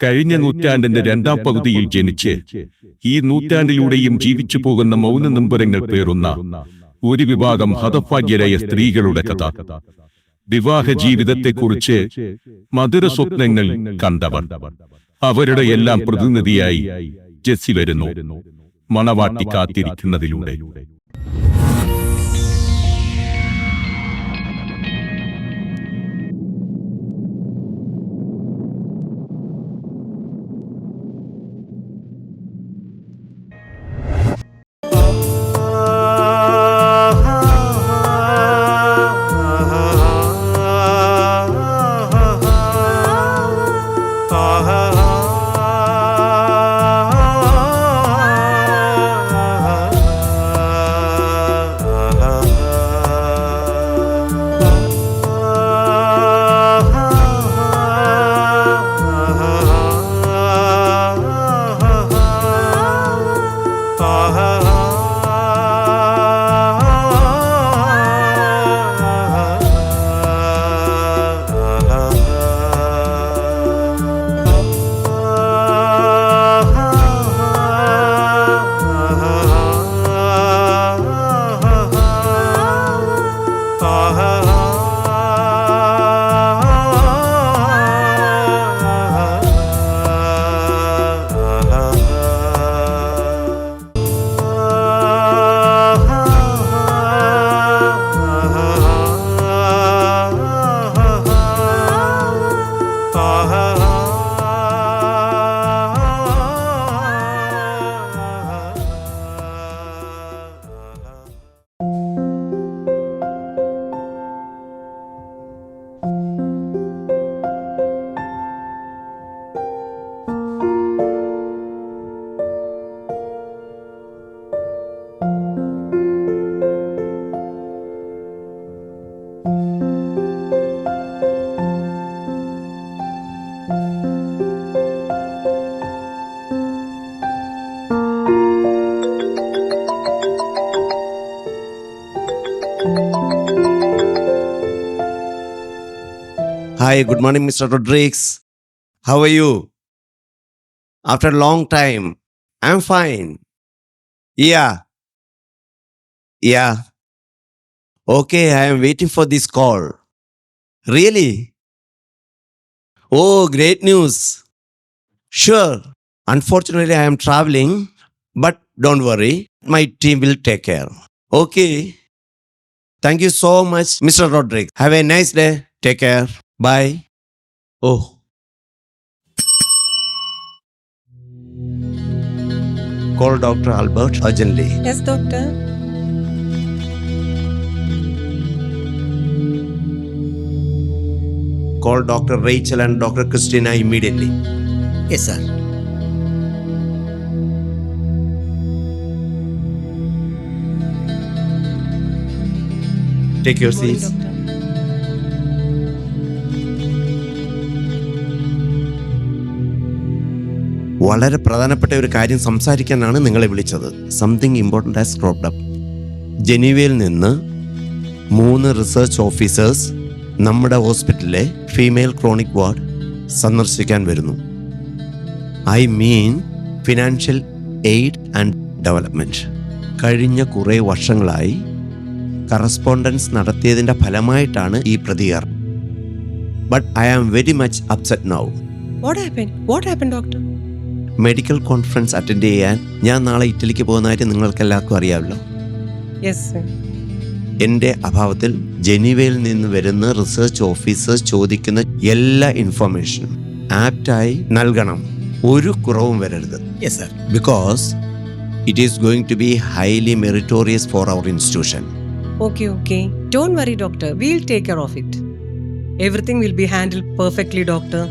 കഴിഞ്ഞ നൂറ്റാണ്ടിന്റെ രണ്ടാം പകുതിയിൽ ജനിച്ച് ഈ നൂറ്റാണ്ടിലൂടെയും ജീവിച്ചു പോകുന്ന മൗന നൊമ്പരങ്ങൾ പേറുന്ന ഒരു വിഭാഗം ഹതഭാഗ്യരായ സ്ത്രീകളുടെ കഥ. വിവാഹ ജീവിതത്തെക്കുറിച്ച് മധുര സ്വപ്നങ്ങൾ കണ്ടവർ. അവരുടെ എല്ലാം പ്രതിനിധിയായി ജെസ്സി വരുന്നു, മണവാട്ടി കാത്തിരിക്കുന്നതിലൂടെ. Hi, good morning, Mr. Rodriguez. How are you? After a long time, I'm fine. Yeah. Okay, I am waiting for this call. Really? Oh, great news. Sure. Unfortunately, I am traveling, but don't worry. My team will take care. Okay. Thank you so much, Mr. Rodriguez. Have a nice day. Take care. Bye. Oh. Call Dr. Albert urgently. Yes, doctor. Call Dr. Rachel and Dr. Christina immediately. Yes, sir. Take your seats. Doctor. വളരെ പ്രധാനപ്പെട്ട ഒരു കാര്യം സംസാരിക്കാനാണ് നിങ്ങളെ വിളിച്ചത്. Something important has cropped up. ജനീവയിൽ നിന്ന് 3 research officers നമ്മുടെ ഹോസ്പിറ്റലിലെ ഫീമെയിൽ ക്രോണിക് വാർഡ് സന്ദർശിക്കാൻ വരുന്നു. I mean financial aid and development. കഴിഞ്ഞ കുറേ വർഷങ്ങളായി കറസ്പോണ്ടൻസ് നടത്തിയതിൻ്റെ ഫലമായിട്ടാണ് ഈ പ്രതികരണം. But I am very much upset now. What happened, doctor? Medical conference attend ചെയ്യാൻ ഞാൻ നാളെ ഇറ്റലിക്ക് പോകുന്ന കാര്യം നിങ്ങൾക്ക് എല്ലാവർക്കും അറിയാമല്ലോ. Yes, sir. എൻ്റെ അഭാവത്തിൽ ജനീവയിൽ നിന്ന് വരുന്ന റിസർച്ച് ഓഫീസേഴ്സ് ചോദിക്കുന്ന എല്ലാ ഇൻഫർമേഷനും ആപ്റ്റായി നൽകണം. ഒരു കുറവും വരരുത്. Yes, sir. Because it is going to be highly meritorious for our institution. Okay. Don't worry, doctor. We'll take care of it. Everything will be handled perfectly, doctor.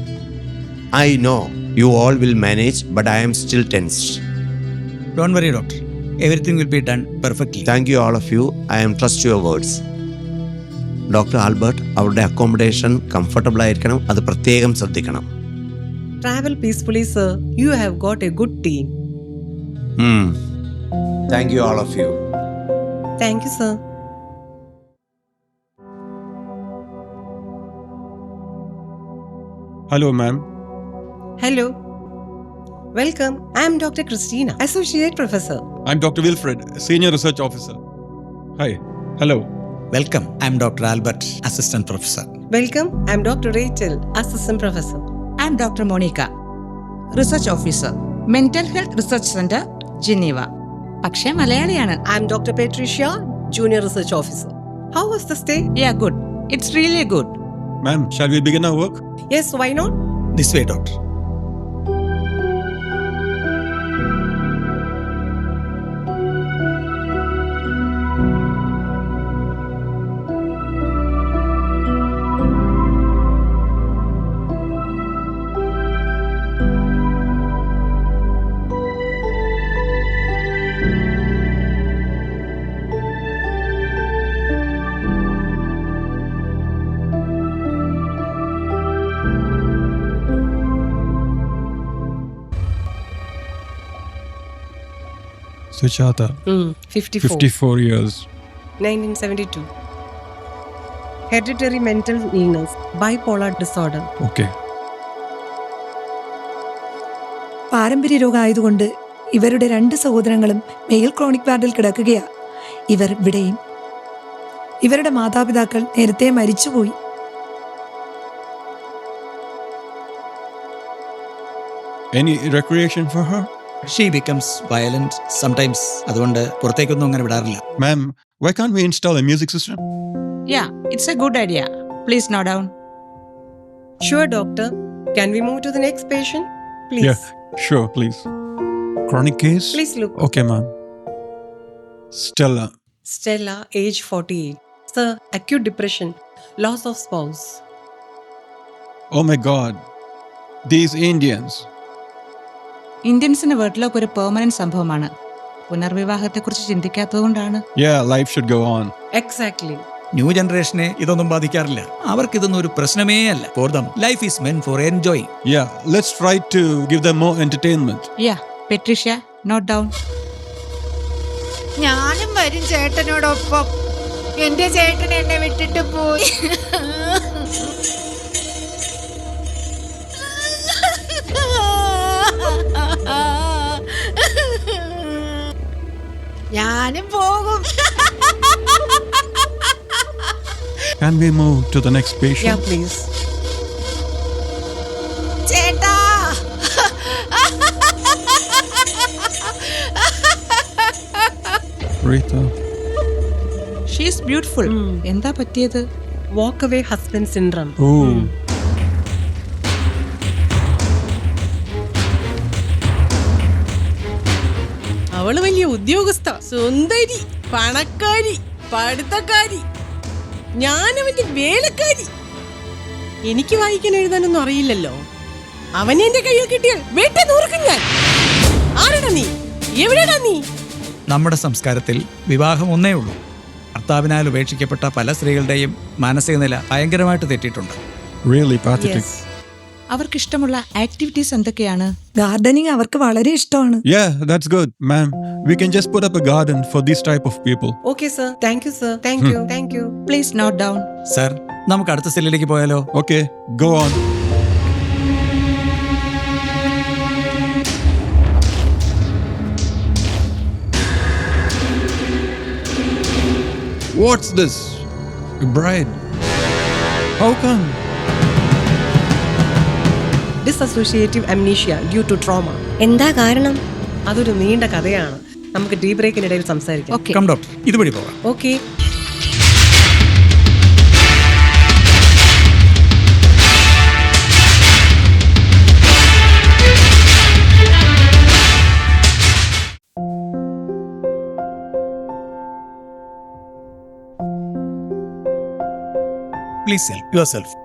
I know you all will manage, but I am still tensed. Don't worry, doctor. Everything will be done perfectly. Thank you all of you. I am trust your words. Doctor Albert, അവരുടെ accommodation comfortable ആയിരിക്കണം. അത് പ്രത്യേകം ശ്രദ്ധിക്കണം. Travel peacefully, sir. You have got a good team. Thank you all of you. Thank you, sir. Hello, ma'am. Hello. Welcome. I'm Dr. Christina, Associate Professor. I'm Dr. Wilfred, Senior Research Officer. Hi. Hello. Welcome. I M doctor Albert, assistant professor. Welcome. I'm Dr. Rachel, Assistant Professor. I'm Dr. Monica, Research Officer, Mental Health Research Center, Geneva. പക്ഷേ മലയാളിയാണ്. I'm Dr. Patricia, Junior Research Officer. How was the stay? Yeah, good. It's really good. Ma'am, shall we begin our work? Yes, why not? This way doctor. Suchata, 54. 54 years. 1972. Hereditary mental illness, bipolar disorder. Okay. പാരമ്പര്യ രോഗമായതുകൊണ്ട് ഇവരുടെ 2 സഹോദരങ്ങളും mail chronic വാർഡിൽ കിടക്കുകയാ. ഇവർ ഇവിടെയും. ഇവരുടെ മാതാപിതാക്കൾ നേരത്തെ മരിച്ചുപോയി. Any recreation for her? She becomes violent sometimes. അതുകൊണ്ട് പുറത്തേക്കൊന്നും അങ്ങനെ വിടാറില്ല. Ma'am, why can't we install a music system? Yeah, it's a good idea. Please note down. Sure, doctor. Can we move to the next patient? Please. Yeah, sure, please. Chronic case? Please look. Okay, ma'am. Stella. Stella, age 48. Sir, acute depression, loss of spouse. Oh my God. These Indians. ഇന്ത്യൻസിന്റെ വീട്ടിലൊക്കെ ഒരു permanent സംഭവമാണ്. പുനർവിവാഹത്തെക്കുറിച്ച് ചിന്തിക്കാത്തതുകൊണ്ടാണ്. Yeah, life should go on. Exactly. New ജനറേഷനെ ഇതൊന്നും ബാധിക്കാറില്ല. അവർക്കിതൊന്നും ഒരു പ്രശ്നമേ അല്ല. For them life is meant for enjoying. Yeah, let's try to give them more entertainment. Yeah, Patricia, note down. ഞാനും വരും ചേട്ടനോടൊപ്പം. എന്റെ ചേട്ടൻ എന്നെ വിട്ടിട്ട് പോയി. ഞാനും പോകും. Can we move to the next patient? Yeah, please. ചേട്ടാ, Rita. She is beautiful. എന്താ പറ്റിയത്? Walk away husband syndrome. Oh. അവള് വലിയ ഉദ്യോഗസ്ഥ, സുന്ദരി, പണക്കാരി, പഠിത്തക്കാരി. ഞാനവന്റെ വേലക്കാരി. എനിക്ക് വായിക്കാൻ എഴുതാനൊന്നും അറിയില്ലല്ലോ. അവനെ എന്റെ കയ്യിൽ കിട്ടിയാൽ വീട്ടിൽ നൂർക്കും ഞാൻ. ആരാടാ നീ? എവിടെയാടാ നീ? നമ്മുടെ സംസ്കാരത്തിൽ വിവാഹം ഒന്നേ ഉള്ളൂ. ഭർത്താവിനാൽ ഉപേക്ഷിക്കപ്പെട്ട പല സ്ത്രീകളുടെയും മാനസിക നില ഭയങ്കരമായിട്ട് തെറ്റിയിട്ടുണ്ട്. Really pathetic. Yes. അവർക്കിഷ്ടമുള്ള ആക്ടിവിറ്റീസ് എന്തൊക്കെയാണ്? ഗാർഡനിങ് അവർക്ക് വളരെ ഇഷ്ടമാണ്. Yeah, that's good, ma'am. We can just put up a garden for these type of people. Okay, sir. Thank you, sir. Thank you. Thank you. Please note down. Sir, നമുക്ക് അടുത്ത സെല്ലിലേക്ക് പോയാലോ? Okay, go on. What's this? A bride? How come? Dissociative amnesia due to trauma. എന്താ കാരണം? അതൊരു നീണ്ട കഥയാണ്. നമുക്ക് D ബ്രേക്കിനിടയിൽ സംസാരിക്കാം. Okay. കം ഡോക്ടർ, ഇതുവഴി പോകാം. Okay. Please help yourself.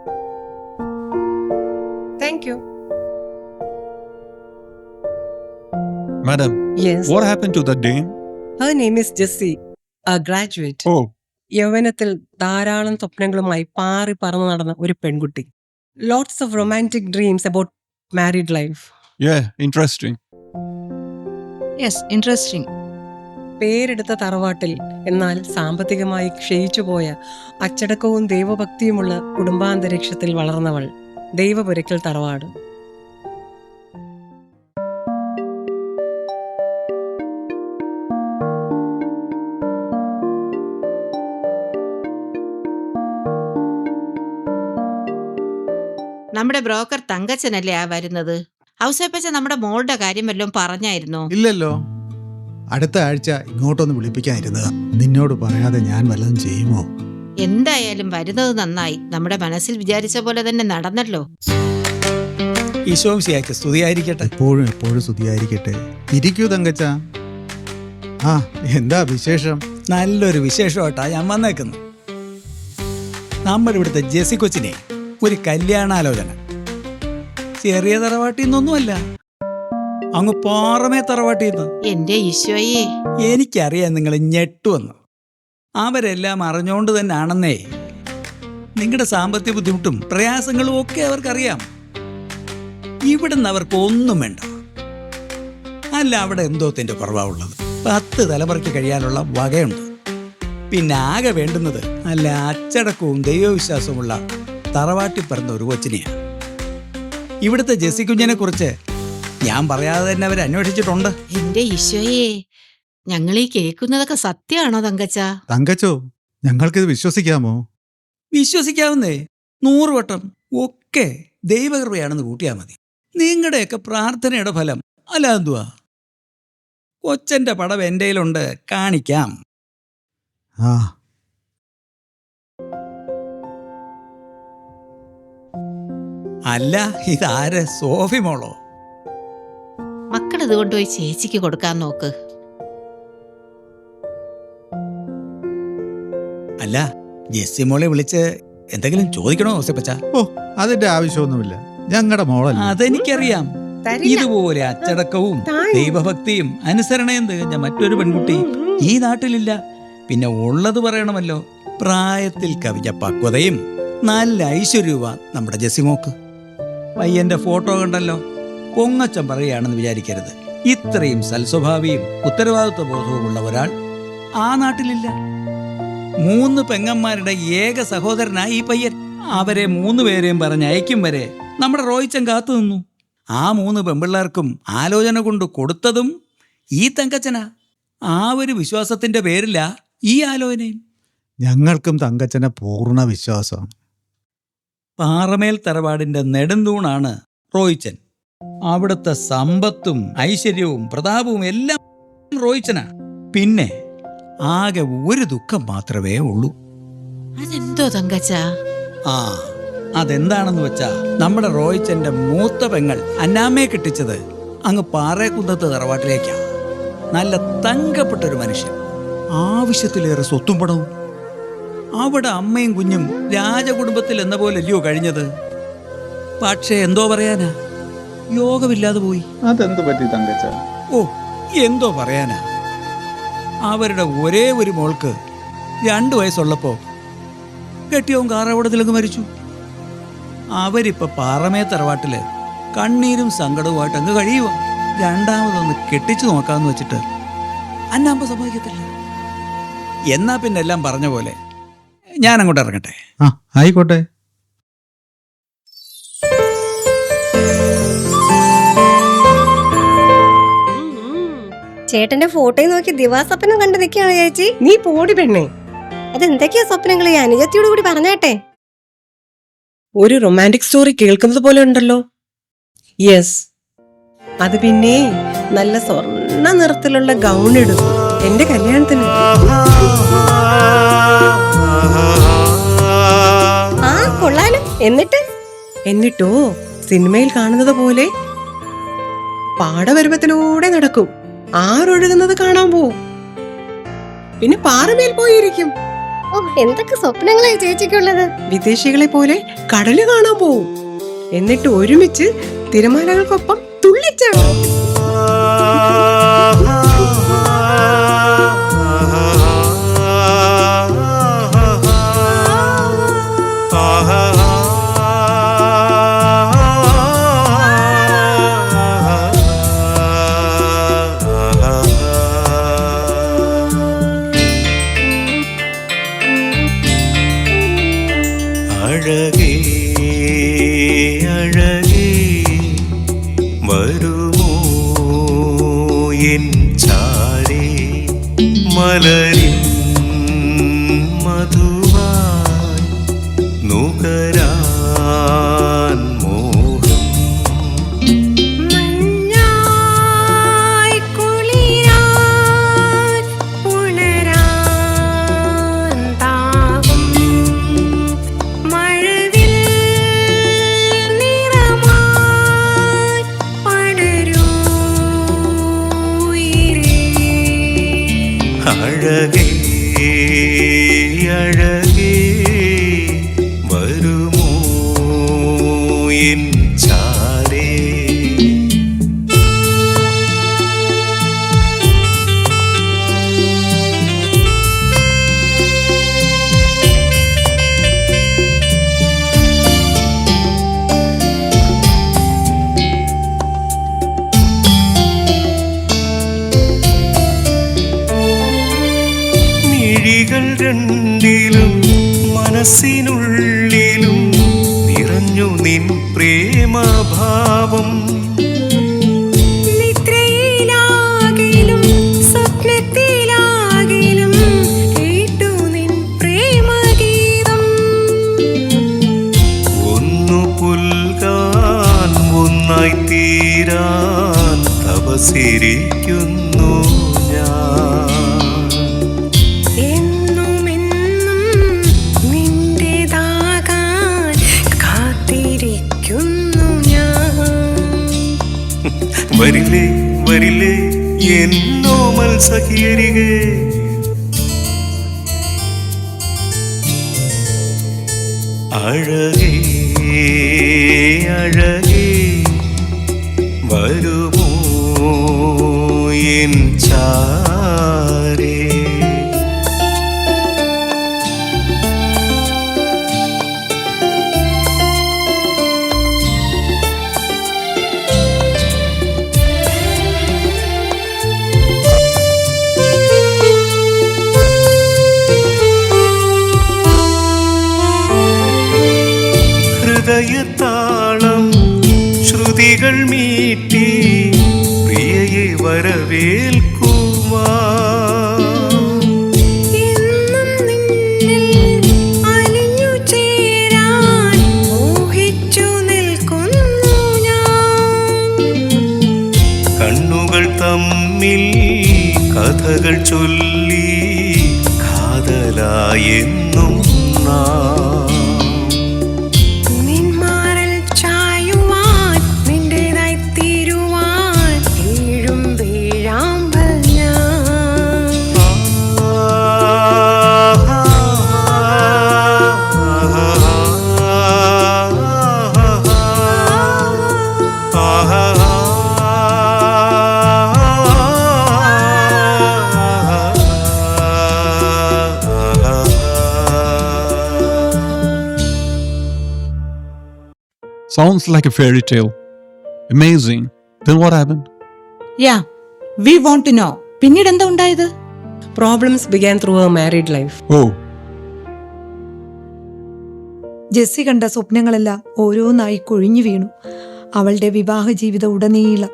Thank you. Madam, Yes. what happened to that dame? Her name is Jessie, a graduate. Oh, യൗവനത്തിൽ ധാരാളം സ്വപ്നങ്ങളുമായി പാറി പറന്നു നടന്ന ഒരു പെൺകുട്ടി. Lots of romantic dreams about married life. yeah, interesting. Yes, interesting. പേരെടുത്ത തറവാട്ടിൽ എന്നാൽ സാമ്പത്തികമായി ക്ഷയിച്ചുപോയ അച്ചടക്കവും ദൈവഭക്തിയുമുള്ള കുടുംബാന്തരീക്ഷത്തിൽ വളർന്നവൾ. ദൈവപുരയ്ക്കൽ തറവാട്. നമ്മുടെ ബ്രോക്കർ തങ്കച്ചനല്ലേ ആ വരുന്നത്? ഔസേപ്പച്ച നമ്മുടെ മോളുടെ കാര്യം വല്ലതും പറഞ്ഞായിരുന്നോ? ഇല്ലല്ലോ. അടുത്ത ആഴ്ച ഇങ്ങോട്ടൊന്ന് വിളിപ്പിക്കാനിരുന്നതാ. നിന്നോട് പറയാതെ ഞാൻ വല്ലതും ചെയ്യുമോ? എന്തായാലും വരുന്നത് നന്നായി. നമ്മുടെ മനസ്സിൽ വിചാരിച്ച പോലെ തന്നെ നടന്നല്ലോ. ഈശോമിശിഹായ്ക്ക് സ്തുതിയായിരിക്കട്ടെ. എപ്പോഴും സ്തുതിയായിരിക്കട്ടെ. ഇരിക്കൂ തങ്കച്ച. ആ, എന്താ വിശേഷം? നല്ലൊരു വിശേഷമായിട്ടാ ഞാൻ വന്നേക്കുന്നത്. നമ്മുടെ ഇവിടുത്തെ ജെസി കൊച്ചിനെ ഒരു കല്യാണാലോചന. ചെറിയ തറവാട്ടിൽ നിന്നൊന്നുമല്ല, അങ്ങ് പാറമേ തറവാട്ടിൽ നിന്ന്. എന്റെ ഈശോയെ, എനിക്കറിയാം നിങ്ങൾ ഞെട്ടുവന്ന്. അവരെല്ലാം അറിഞ്ഞുകൊണ്ട് തന്നെ ആണെന്നേ. നിങ്ങളുടെ സാമ്പത്തിക ബുദ്ധിമുട്ടും പ്രയാസങ്ങളും ഒക്കെ അവർക്കറിയാം. ഇവിടുന്ന് അവർക്ക് ഒന്നും വേണ്ട. അല്ല, അവിടെ എന്തോത്തിന്റെ കുറവാണുള്ളത്. 10 തലമുറയ്ക്ക് കഴിയാനുള്ള വകയുണ്ട്. പിന്നെ ആകെ വേണ്ടുന്നത് നല്ല അച്ചടക്കവും ദൈവവിശ്വാസവുമുള്ള തറവാട്ടി പറഞ്ഞ ഒരു കൊച്ചിനെയാണ്. ഇവിടുത്തെ ജെസി കുഞ്ഞിനെ കുറിച്ച് ഞാൻ പറയാതെ തന്നെ അവർ അന്വേഷിച്ചിട്ടുണ്ട്. എന്റെ ഈശോയെ, ഞങ്ങൾ ഈ കേൾക്കുന്നതൊക്കെ സത്യമാണോ തങ്കച്ച? തങ്കച്ചോ, ഞങ്ങൾക്കിത് വിശ്വസിക്കാമോ? വിശ്വസിക്കാവുന്നേ 100 വട്ടം. ഒക്കെ ദൈവകൃപയാണെന്ന് കൂട്ടിയാൽ മതി. നിങ്ങളുടെയൊക്കെ പ്രാർത്ഥനയുടെ ഫലം. അല്ല എന്തുവാ? കൊച്ചന്റെ പടം എൻ്റെ കയ്യിലുണ്ട്, കാണിക്കാം. ആ, അല്ല, ഇതാര്? സോഫി മോളോ? മക്കളിത് കൊണ്ടുപോയി ചേച്ചിക്ക് കൊടുക്കാൻ നോക്ക്. അല്ല, ജെസ്സി മോളെ വിളിച്ച് എന്തെങ്കിലും ചോദിക്കണോ ഔസേപ്പച്ച? ഓ, അതിന്റെ ആവശ്യമൊന്നുമില്ല. ഞങ്ങളുടെ മോളല്ല. അതെനിക്കറിയാം. ഇതുപോലെ അച്ചടക്കവും ദൈവഭക്തിയും അനുസരണയും തികഞ്ഞ മറ്റൊരു പെൺകുട്ടി ഈ നാട്ടിലില്ല. പിന്നെ ഉള്ളത് പറയണമല്ലോ, പ്രായത്തിൽ കവിഞ്ഞ പക്വതയും നല്ല ഐശ്വര്യവുമാ നമ്മുടെ ജെസ്സിമോക്ക്. പയ്യന്റെ ഫോട്ടോ കണ്ടല്ലോ. പൊങ്ങച്ചം പറയുകയാണെന്ന് വിചാരിക്കരുത്. ഇത്രയും സൽസ്വഭാവിയും ഉത്തരവാദിത്വ ബോധവുമുള്ള ഒരാൾ ആ നാട്ടിലില്ല. 3 പെങ്ങന്മാരുടെ ഏക സഹോദരനായി ഈ പയ്യൻ. അവരെ 3 പേരെയും പറഞ്ഞ് അയക്കും വരെ നമ്മുടെ റോയിച്ചൻ കാത്തു നിന്നു. ആ 3 പെമ്പിള്ളേർക്കും ആലോചന കൊണ്ട് കൊടുത്തതും ഈ തങ്കച്ചനാ. ആ ഒരു വിശ്വാസത്തിന്റെ പേരില ഈ ആലോചനയും. ഞങ്ങൾക്കും തങ്കച്ചനെ പൂർണ്ണ വിശ്വാസമാണ്. പാറമേൽ തറവാടിന്റെ നെടുന്തൂണാണ് റോയിച്ചൻ. അവിടുത്തെ സമ്പത്തും ഐശ്വര്യവും പ്രതാപവും എല്ലാം റോയിച്ചനാ. പിന്നെ ആകെ ഒരു ദുഃഖം മാത്രമേ ഉള്ളൂ. അതെന്തോ തങ്കച്ച? ആ, അതെന്താണെന്ന് വെച്ചാ, നമ്മുടെ റോയിച്ചന്റെ മൂത്ത പെങ്ങൾ അന്നാമ്മയെ കെട്ടിച്ചത് അങ്ങ് പാറേക്കുന്നത്ത് തറവാട്ടിലേക്കാ. നല്ല തങ്കപ്പെട്ടൊരു മനുഷ്യൻ, ആവശ്യത്തിലേറെ സ്വത്തും പണവും. അവിടെ അമ്മയും കുഞ്ഞും രാജകുടുംബത്തിൽ എന്ന പോലല്ലയോ കഴിഞ്ഞത്. പക്ഷേ എന്തോ പറയാനാ, യോഗമില്ലാതെ പോയി. അതെന്ത് പറ്റി തങ്കച്ച? ഓ, എന്തോ പറയാനാ. അവരുടെ ഒരേ ഒരു മോൾക്ക് 2 വയസ്സുള്ളപ്പോ കെട്ടിയവും കാറവടത്തിലങ്ങ് മരിച്ചു. അവരിപ്പോ പാറമേ തറവാട്ടില് കണ്ണീരും സങ്കടവുമായിട്ട് അങ്ങ് കഴിയുക. രണ്ടാമതൊന്ന് കെട്ടിച്ചു നോക്കാന്ന് വെച്ചിട്ട് അന്നാമ്പ സമ്മതിക്കത്തില്ല. എന്നാ പിന്നെ എല്ലാം പറഞ്ഞ പോലെ ഞാൻ അങ്ങോട്ട് ഇറങ്ങട്ടെ. ആ, ആയിക്കോട്ടെ. ചേട്ടന്റെ ഫോട്ടോയിൽ നോക്കി ദിവാസ്വപ്നം കണ്ടു നിൽക്കുകയാണ് ചേച്ചി. നീ പോടി പെണ്ണേ. അതെന്തൊക്കെയാ സ്വപ്നങ്ങൾ? ഈ അനുജത്തിയോട് കൂടി പറഞ്ഞാട്ടെ. ഒരു റൊമാൻറ്റിക് സ്റ്റോറി കേൾക്കുന്നത് പോലെ ഉണ്ടല്ലോ. യെസ്, അത് പിന്നെ നല്ല സ്വർണ്ണ നിറത്തിലുള്ള ഗൗൺ ഇടും എന്റെ കല്യാണത്തിന്. ആ, കൊള്ളാലോ. എന്നിട്ടോ സിനിമയിൽ കാണുന്നത് പോലെ പാടപരുവത്തിലൂടെ നടക്കും. ആരൊഴുകുന്നത് കാണാൻ പോവും. പിന്നെ പാറമേൽ പോയിരിക്കും. ഓ, എന്തൊക്കെ സ്വപ്നങ്ങളായി ചേച്ചിക്കുള്ളത്. വിദേശികളെ പോലെ കടല് കാണാൻ പോവും. എന്നിട്ട് ഒരുമിച്ച് തിരമാലകൾക്കൊപ്പം തുള്ളിച്ചാടും. അഴകേ അഴകേ വരുമോ എൻ ചാരേ, മലരിൻ മധുവായി നുകരാൻ അഴകേ വരുമോ എൻ ചാരേ. മിഴികൾ രണ്ടിലും മനസ്സിനുള്ളിലും നിറഞ്ഞു നിൻ പ്രേമഭാവം. നിദ്രയിലാകിലും സ്വപ്നത്തിലാകിലും കേട്ടു നിൻ പ്രേമഗീതം. ഒന്നു പുൽകാൻ ഒന്നായി തീരാൻ തപസിരിക്കുന്നു ഞാൻ. എന്നുമെന്നും നിന്റേതാകാൻ കാത്തിരിക്കുന്നു ഞാൻ. വരില്ലേ വരില്ലേ എന്നോമൽ സഖിയരികെ. അഴകേ അഴകേ വരുമോ എൻ ചാരേ. ഹൃദയതാളം ശ്രുതികൾ മീട്ടി പ്രിയയെ വരവേൽക്കുവാൻ. എന്നും നിന്നിൽ അലിഞ്ഞു ചേരാൻ മോഹിച്ചു നിൽക്കുന്നു ഞാൻ. കണ്ണുകൾ തമ്മിൽ കഥകൾ ചൊല്ലി കാതലായെന്നും നാം. നിന്മാറിൽ ചായുവാൻ നിന്റേതായി തീരുവാൻ വീഴും വീഴാമ്പൽ ഞാൻ. Sounds like a fairy tale. Amazing. Then what happened? Yeah we want to know. പിന്നീട് എന്താ ഉണ്ടായത്? Problems began through her married life. Oh, Jessy കണ്ട സ്വപ്നങ്ങളെല്ലാം ഓരോന്നായി കൊഴിഞ്ഞു വീണു. അവളുടെ വിവാഹ ജീവിതം ഉടനീളം.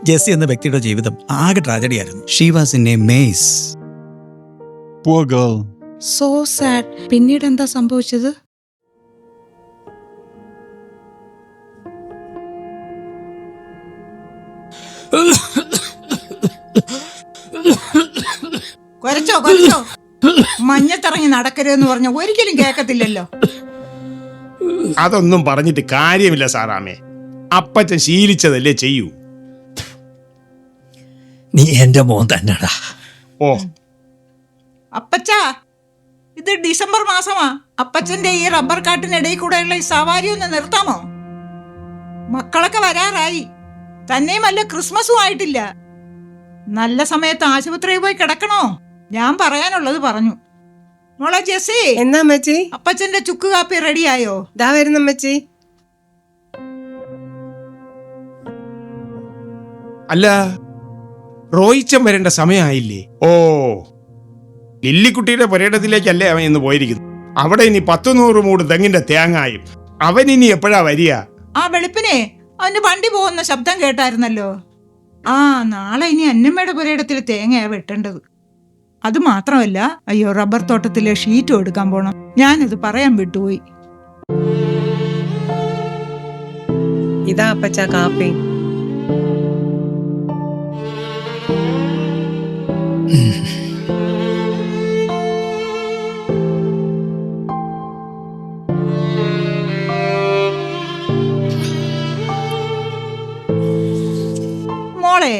ജെസ്സി എന്ന വ്യക്തിയുടെ ജീവിതം ആകെ ട്രാജഡിയായിരുന്നു. She was in a maze. poor girl. So sad. പിന്നീട് എന്താ സംഭവിച്ചത്? കൊരച്ചോ കൊരച്ചോ മഞ്ഞത്തിറങ്ങി നടക്കരുതെന്ന് പറഞ്ഞ ഒരിക്കലും കേക്കത്തില്ലല്ലോ. അതൊന്നും പറഞ്ഞിട്ട് കാര്യമില്ല സാറാമേ. അപ്പച്ചൻ ശീലിച്ചതല്ലേ ചെയ്യൂ. നീ എന്റെ മോൻ തന്നെടാ. ഓ, അപ്പച്ചാ, ഇത് ഡിസംബർ മാസമാ. അപ്പച്ചന്റെ ഈ റബ്ബർ കാട്ടിനിടയിൽ കൂടെയുള്ള ഈ സവാരി ഒന്ന് നിർത്താമോ? മക്കളൊക്കെ വരാറായി. തന്നെയുമല്ല, ക്രിസ്മസും ആയിട്ടില്ല. നല്ല സമയത്ത് ആശുപത്രിയിൽ പോയി കിടക്കണോ? ഞാൻ പറയാനുള്ളത് പറഞ്ഞു. മോളെ ജെസ്സി, എന്നാ അമ്മച്ചി? അപ്പച്ചന്റെ ചുക്ക് കാപ്പി റെഡിയായോ? ദാ വരുന്ന അമ്മച്ചി. അല്ല, റോയിച്ചൻ വരേണ്ട സമയമായില്ലേ? ഓ, ലില്ലിക്കുട്ടിയുടെ പുരയിടത്തിലേക്കല്ലേ അവൻ ഇന്ന് പോയിരിക്കുന്നു. അവിടെ ഇനി 100 മൂട് തെങ്ങിന്റെ തേങ്ങായും. അവൻ ഇനി എപ്പോഴാ വരിക? ആ വെളുപ്പിനെ അവന് വണ്ടി പോകുന്ന ശബ്ദം കേട്ടായിരുന്നല്ലോ. ആ, നാളെ ഇനി അന്നമ്മയുടെ പുരയിടത്തിൽ തേങ്ങയാ വെട്ടേണ്ടത്. അത് മാത്രമല്ല, അയ്യോ, റബ്ബർ തോട്ടത്തിലെ ഷീറ്റും എടുക്കാൻ പോണം. ഞാനത് പറയാൻ വിട്ടുപോയി. ഇതാ അപ്പച്ച കാപ്പി. മോളെ,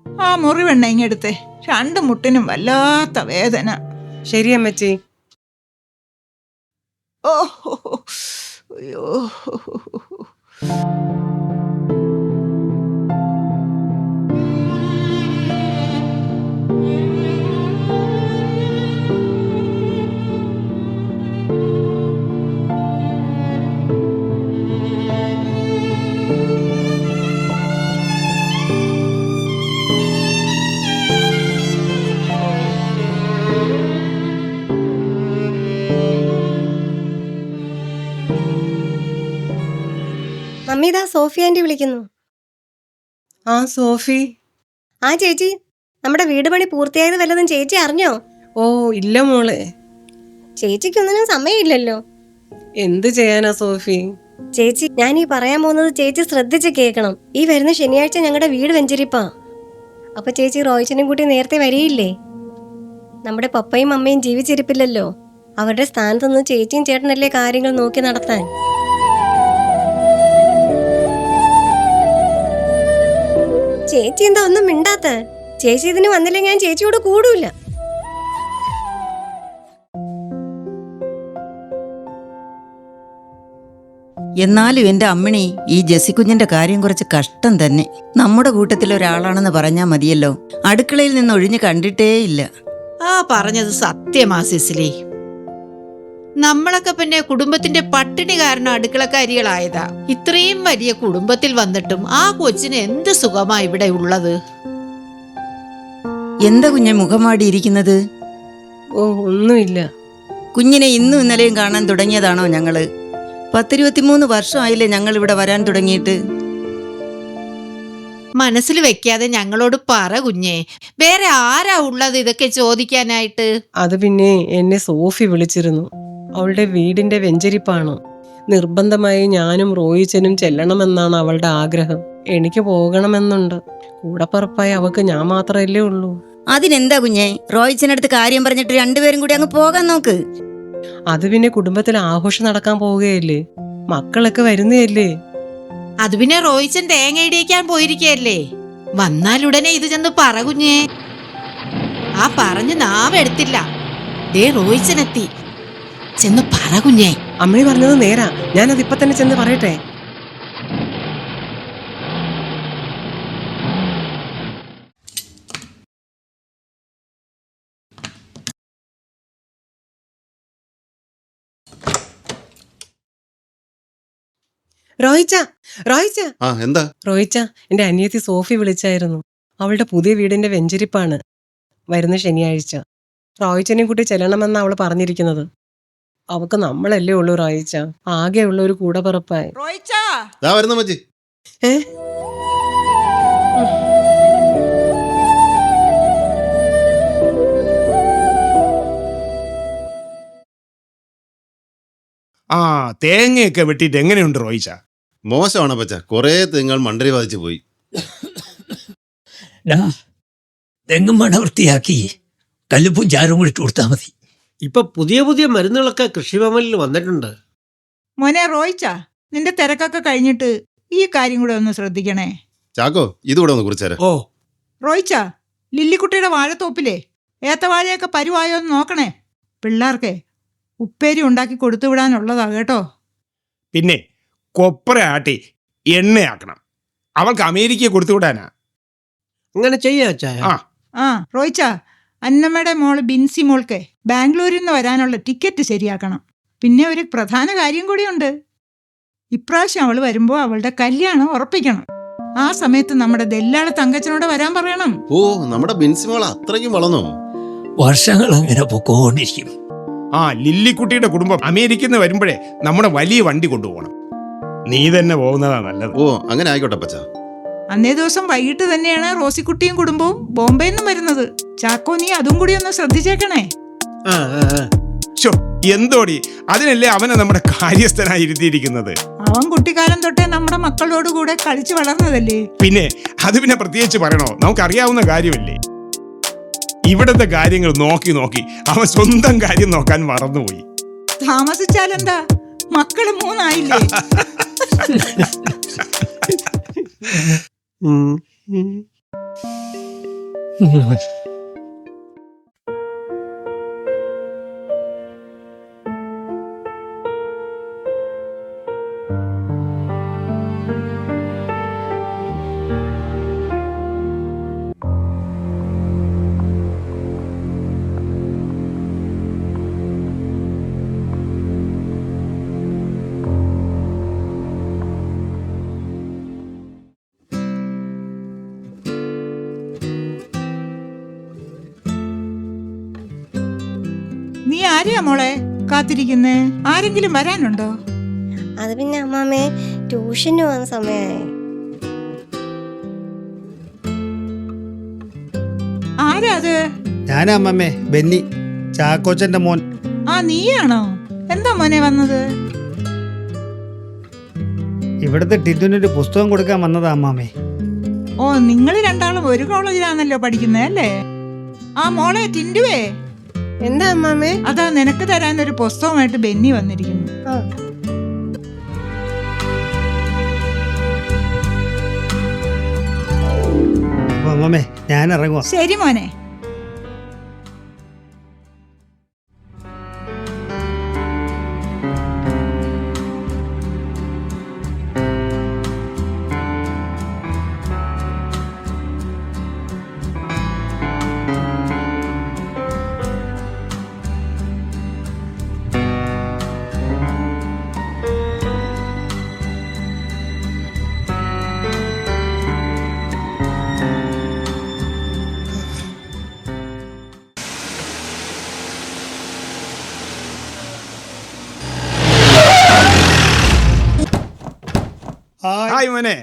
ആ മുറിവെണ്ണ ഇങ്ങെടുത്തേ. 2 മുട്ടിനും വല്ലാത്ത വേദന. ശരി അമ്മച്ചി. ഓ അയ്യോ. മമ്മി ഇതാ സോഫി ആന്റി വിളിക്കുന്നു. ആ സോഫി. ആ ചേച്ചി, നമ്മുടെ വീട് പണി പൂർത്തിയായത് വല്ലതും ചേച്ചി അറിഞ്ഞോ? ഓ ഇല്ല മോളെ. ചേച്ചിക്കൊന്നിനും സമയമില്ലല്ലോ. എന്ത് ചെയ്യാനാ സോഫി? ചേച്ചി, ഞാൻ ഈ പറയാൻ പോകുന്നത് ചേച്ചി ശ്രദ്ധിച്ച് കേൾക്കണം. ഈ വരുന്ന ശനിയാഴ്ച ഞങ്ങളുടെ വീട് വെഞ്ചരിപ്പാ. അപ്പൊ ചേച്ചി റോയിച്ചനും കൂട്ടി നേരത്തെ വരികയില്ലേ? നമ്മുടെ പപ്പയും അമ്മയും ജീവിച്ചിരിപ്പില്ലല്ലോ. അവരുടെ സ്ഥാനത്ത് നിന്ന് ചേച്ചിയും ചേട്ടനല്ലേ കാര്യങ്ങൾ നോക്കി നടത്താൻ. ചേച്ചി എന്താ ഒന്നും മിണ്ടാത്ത? ചേച്ചി ഇതിന് വന്നില്ലെങ്കിൽ ഞാൻ ചേച്ചിയോട് കൂടൂല. എന്നാലും എൻ്റെ അമ്മിണി, ഈ ജെസ്സിക്കുഞ്ഞിന്റെ കാര്യം കുറച്ച് കഷ്ടം തന്നെ. നമ്മുടെ കൂട്ടത്തിൽ ഒരാളാണെന്ന് പറഞ്ഞാൽ മതിയല്ലോ. അടുക്കളയിൽ നിന്ന് ഒഴിഞ്ഞു കണ്ടിട്ടേയില്ല. ആ പറഞ്ഞത് സത്യമാ സിസിലി. നമ്മളൊക്കെ പിന്നെ കുടുംബത്തിന്റെ പട്ടിണി കാരണം അടുക്കളക്കാരികളായതാ. ഇത്രയും വലിയ കുടുംബത്തിൽ വന്നിട്ടും ആ കൊച്ചിന് എന്ത് സുഖമാ ഇവിടെ ഉള്ളത്. എന്താ കുഞ്ഞെ മുഖമാടിയിരിക്കുന്നത്? ഓ ഒന്നുമില്ല. കുഞ്ഞിനെ ഇന്നും ഇന്നലെയും കാണാൻ തുടങ്ങിയതാണോ ഞങ്ങള്? 10-23 വർഷമായില്ലേ ഞങ്ങൾ ഇവിടെ വരാൻ തുടങ്ങിയിട്ട്. മനസ്സിൽ വെക്കാതെ ഞങ്ങളോട് പറ കുഞ്ഞെ. വേറെ ആരാ ഉള്ളത് ഇതൊക്കെ ചോദിക്കാനായിട്ട്? അത് പിന്നെ എന്നെ സോഫി വിളിച്ചിരുന്നു. അവളുടെ വീടിന്റെ വെഞ്ചരിപ്പാണ്. നിർബന്ധമായി ഞാനും റോയിച്ചനും ചെല്ലണമെന്നാണ് അവളുടെ ആഗ്രഹം. എനിക്ക് പോകണമെന്നുണ്ട്. കൂടപ്പറപ്പായി അവക്ക് ഞാൻ മാത്രമല്ലേ ഉള്ളൂ. അതിനെന്താ കുഞ്ഞെ, റോയിച്ചനടുത്ത് കാര്യം പറഞ്ഞിട്ട് രണ്ടുപേരും കൂടി അങ്ങ് പോകാൻ നോക്ക്. അത് പിന്നെ കുടുംബത്തിൽ ആഘോഷം നടക്കാൻ പോവുകയല്ലേ, മക്കളൊക്കെ വരുന്നതല്ലേ. അത് പിന്നെ റോയിച്ചൻ തേങ്ങ ഇടിയിക്കാൻ പോയിരിക്കല്ലേ. വന്നാലുടനെ ഇത് ചെന്ന് പറ കുഞ്ഞേ. ആ പറഞ്ഞ് നാവെടുത്തില്ല. ദേ റോയിച്ചനെത്തി. ചെന്ന് പറ കുഞ്ഞേ. അമ്മയെ പറഞ്ഞത് നേരാ. ഞാനത് ഇപ്പൊ തന്നെ ചെന്ന് പറയട്ടെ. റോയിച്ച, റോയിച്ച. എന്താ? റോയിച്ച, എന്റെ അനിയത്തി സോഫി വിളിച്ചായിരുന്നു. അവളുടെ പുതിയ വീടിന്റെ വെഞ്ചരിപ്പാണ് വരുന്ന ശനിയാഴ്ച. റോയിച്ചനെയും കൂട്ടി ചെല്ലണമെന്നാണ് അവള് പറഞ്ഞിരിക്കുന്നത്. അവക്ക് നമ്മളല്ലേ ഉള്ളൂ റോയിച്ച, ആകെയുള്ള ഒരു കൂടപ്പിറപ്പായി. ഏ ആ തേങ്ങയൊക്കെ വെട്ടിയിട്ട് എങ്ങനെയുണ്ട് റോയിച്ച? മോശമാണ് പച്ച, കുറേ തെങ്ങൾ മണ്ടരി ബാധിച്ചു പോയി. തെങ്ങും മണ വൃത്തിയാക്കി കല്ലുപ്പും ചാരും കൂടി ഇട്ട് കൊടുത്താൽ മതി. ഇപ്പൊ പുതിയ പുതിയ മരുന്നുകളൊക്കെ കൃഷിഭവനിൽ വന്നിട്ടുണ്ട്. മോനെ റോയിച്ച, നിന്റെ തിരക്കൊക്കെ കഴിഞ്ഞിട്ട് ഈ കാര്യം കൂടെ ഒന്ന് ശ്രദ്ധിക്കണേ. ചാക്കോ, ഇതുകൂടെ ഒന്ന് കുറിച്ചേരാ. ഓ റോയിച്ച, ലില്ലിക്കുട്ടിയുടെ വാഴത്തോപ്പിലെ ഏത്തവാഴയൊക്കെ പരുവായോ എന്ന് നോക്കണേ. പിള്ളേർക്ക് ഉപ്പേരി ഉണ്ടാക്കി കൊടുത്തുവിടാനുള്ളതാ കേട്ടോ. പിന്നെ കൊപ്ര ആട്ടി എണ്ണയാക്കണം. അവൾക്ക് അമേരിക്കയെ കൊടുത്തുവിടാനാ. അങ്ങനെ ചെയ്യാ ചായ. ആ റോയിച്ച, അന്നമ്മയുടെ മോള് ബിൻസി മോൾക്ക് ബാംഗ്ലൂരിൽ നിന്ന് വരാനുള്ള ടിക്കറ്റ് ശരിയാക്കണം. പിന്നെ ഒരു പ്രധാന കാര്യം കൂടിയുണ്ട്. ഇപ്രാവശ്യം അവൾ വരുമ്പോൾ അവളുടെ കല്യാണം ഉറപ്പിക്കണം. ആ സമയത്ത് നമ്മുടെ ദല്ലാള് തങ്കച്ചനോട് വരാൻ പറയണം. ഓ, നമ്മുടെ ബിൻസി മോൾ അത്രയ്ക്കും വളർന്നോ? വർഷങ്ങൾ അങ്ങനെ പൊക്കോണ്ടിരിക്കും. ആ ലില്ലിക്കുട്ടിയുടെ കുടുംബം അമേരിക്കയിൽ നിന്ന് വരുമ്പോഴേ നമ്മുടെ വലിയ വണ്ടി കൊണ്ടുപോകണം. നീ തന്നെ പോകുന്നതാ നല്ലത്. ഓ, അങ്ങനെ ആയിക്കോട്ടെ പച്ച. അന്നേ ദിവസം വൈകിട്ട് തന്നെയാണ് റോസിക്കുട്ടിയും കുടുംബവും ബോംബെയിൽ നിന്ന് വരുന്നത്. ചാക്കോ, നീ അതും കൂടി ഒന്ന് ശ്രദ്ധിച്ചേക്കണേ. എന്തോടി, അതിനല്ലേ അവനെ നമ്മുടെ കാര്യസ്ഥനായി ഇരുത്തിയിരിക്കുന്നത്. അവൻ കുട്ടിക്കാലം തൊട്ടേ നമ്മുടെ മക്കളോട് കൂടെ കളിച്ചു വളർന്നതല്ലേ. പിന്നെ അത് പിന്നെ പ്രത്യേകിച്ച് പറയണോ? നമുക്കറിയാവുന്ന കാര്യമല്ലേ. ഇവിടത്തെ കാര്യങ്ങൾ നോക്കി നോക്കി അവൻ സ്വന്തം കാര്യം നോക്കാൻ മറന്നുപോയി. താമസിച്ചാലെന്താ, മക്കള് 3 ആയില്ലേ. ആരെയാ മോളെ കാത്തിരിക്കുന്നേ? ആരെങ്കിലും വരാനുണ്ടോ? അത് പിന്നെ അമ്മാമ്മേ, ട്യൂഷന് പോകുന്ന സമയമായി. ആരാ അത്? ഞാനാ അമ്മമ്മേ, ബെന്നി, ചാക്കോച്ചന്റെ മോൻ. ആ, നീയാണോ? എന്താ മോനെ വന്നത്? ഇവിടുത്തെ ടിറ്റുനൊരു പുസ്തകം കൊടുക്കാൻ വന്നതാ അമ്മാമ്മേ. ഓ, നിങ്ങൾ രണ്ടാളും ഒരു കോളേജിലാണല്ലോ പഠിക്കുന്നേ അല്ലേ? ആ മോളെ ടിൻഡുവേ, എന്താ അമ്മാമ്മേ? അതാ നിനക്ക് തരാൻ ഒരു പുസ്തകമായിട്ട് ബെന്നി വന്നിരിക്കുന്നു. അപ്പൊ അമ്മമ്മേ, ഞാൻ ഇറങ്ങുവാ. ശരി മോനെ. ഹായ് മോനെ.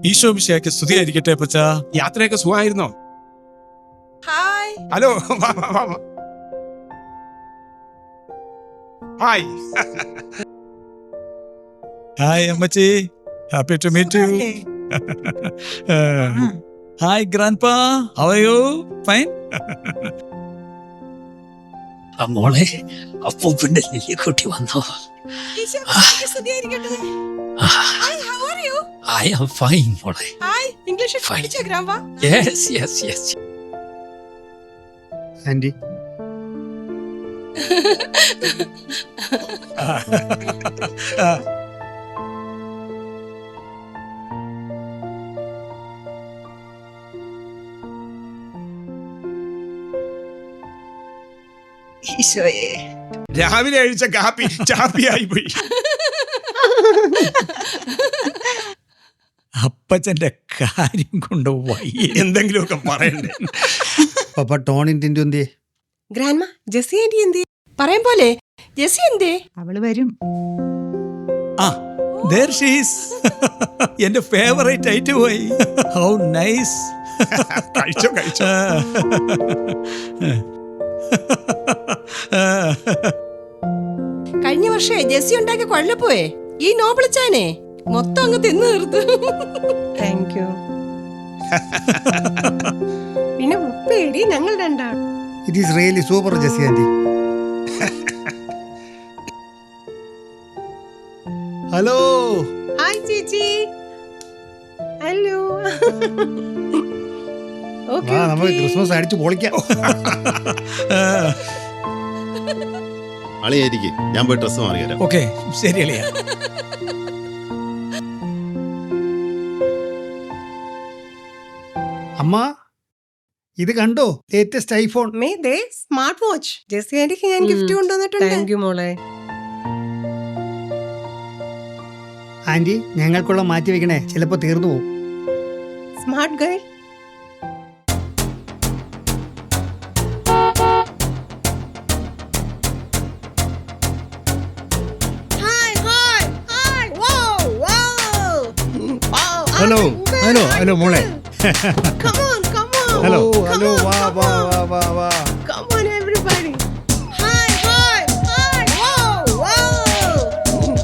ഈശോ മിശിഹായ്ക്ക് സ്തുതിയായിരിക്കട്ടെ അപ്പച്ചാ. യാത്രയൊക്കെ സുഖമായിരുന്നോ? ഹായ്. ഹലോ, വാ, വാ, വാ, വാ. ഹായ്. ഹായ് അമ്മച്ചി, happy to meet you. Hi grandpa, how are you? Fine. മോളെ, അപ്പോ പിന്നെ ലില്ലിക്കുട്ടി വന്നോ? I am fine, മോളെ. Yes, yes, yes. ആന്റി, രാവിലെ കഴിച്ച കാപ്പി ചാപ്പിയായി പോയി. അപ്പച്ചന്റെ കാര്യം കൊണ്ട് വയ്യ. എന്തെങ്കിലുമൊക്കെ പറയണ്ടേ? പപ്പ ടോണിൻ ടിൻറ്റു എന്തിയെ? ഗ്രാൻഡ്മ, ജെസ്സി ആന്റി എന്തി? പറയാൻ പോലെ ജെസ്സി എന്തേ? അവള് വരും. There she is. എന്റെ ഫേവറേറ്റ് ആയിട്ട് പോയി. How nice. കഴിച്ചോ കഴിച്ചോ. കഴിഞ്ഞ വർഷേ ജെസ്സി ഉണ്ടാക്കിയ കൊഴലപ്പോയെ ഈ നോബിളിച്ചാനെ മൊത്തം അങ്ങ് തിന്നു തീർത്തു. Thank you. പിന്നെ ഉപ്പേടി ഞങ്ങൾ രണ്ടാണ്. It is really super Jessy aunty. Hello. Hi ചേച്ചി. ഹലോ. ഓക്കേ, നമുക്ക് ക്രിസ്മസ് അടിച്ചു പൊളിക്കാം. അളിയായിരിക്കും, ഞാൻ പോയി ഡ്രസ്സ് മാറിയാലോ. ഓക്കെ, ശരി അളിയാ. അമ്മ, ഇത് കണ്ടോ? Latest iPhone. Smart watch. Jessy ആന്റിക്ക് ഞാൻ ഗിഫ്റ്റ് കൊണ്ടുവന്നിട്ടുണ്ട്. താങ്ക് യു മോളെ. ആന്റി, ഞങ്ങൾക്കുള്ള മാറ്റി വെക്കണേ, ചിലപ്പോ തീർന്നു പോകും. Smart girl. Hello hello hello മോളെ. Come on, come on. Hello Come hello, on, വാ come വാ on. വാ വാ വാ. Come on, everybody. Hi, hi, hi. Wow, wow.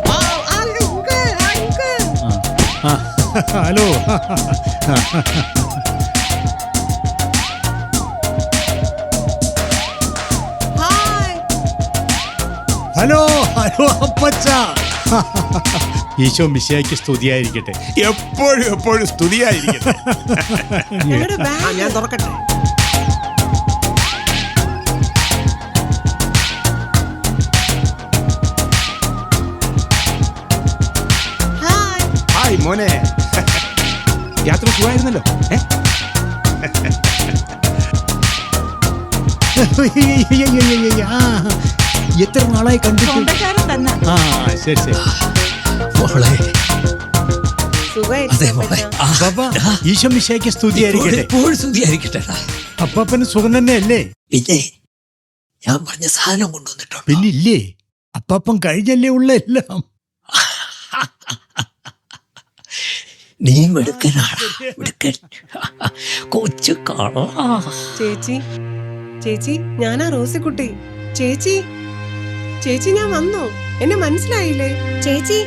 Wow, uncle, uncle. Hello. Hi. Hello hello അപ്പച്ച. ഈശോ മിശിഹായ്ക്ക് സ്തുതിയായിരിക്കട്ടെ. എപ്പോഴും എപ്പോഴും സ്തുതിയായിരിക്കട്ടെ. ഞങ്ങളുടെ ബാഗ്. ഞാൻ തുറക്കട്ടെ. ഹായ്. ഹായ് മോനെ. യാത്ര സുഖമായിരുന്നല്ലോ? എത്ര നാളായി കണ്ടിട്ട്. സ്വന്തക്കാരൻ തന്നെ. ആ, ശരി ശരി. മോളെ, അതെ സുഖമായിരിക്കും മോളെ. അപ്പച്ചാ. ഈശോ മിശിഹായ്ക്ക് സ്തുതിയായിരിക്കട്ടെ. എപ്പോഴും സ്തുതിയായിരിക്കട്ടെ. അപ്പാപ്പന് സുഖം തന്നെയല്ലേ? പിന്നെ ഞാൻ പറഞ്ഞ സാധനം കൊണ്ടുവന്നിട്ടുണ്ട്. പിന്നില്ലേ, അപ്പാപ്പൻ കഴിഞ്ഞല്ലേ ഉള്ള എല്ലാം. നീ മിടുക്കനാടാ, മിടുക്കൻ. കൊച്ചു കള. ചേച്ചി ചേച്ചി, ഞാനാ റോസിക്കുട്ടി. ചേച്ചി ചേച്ചി, ഞാൻ വന്നു. എന്നെ മനസ്സിലായില്ലേ ചേച്ചി?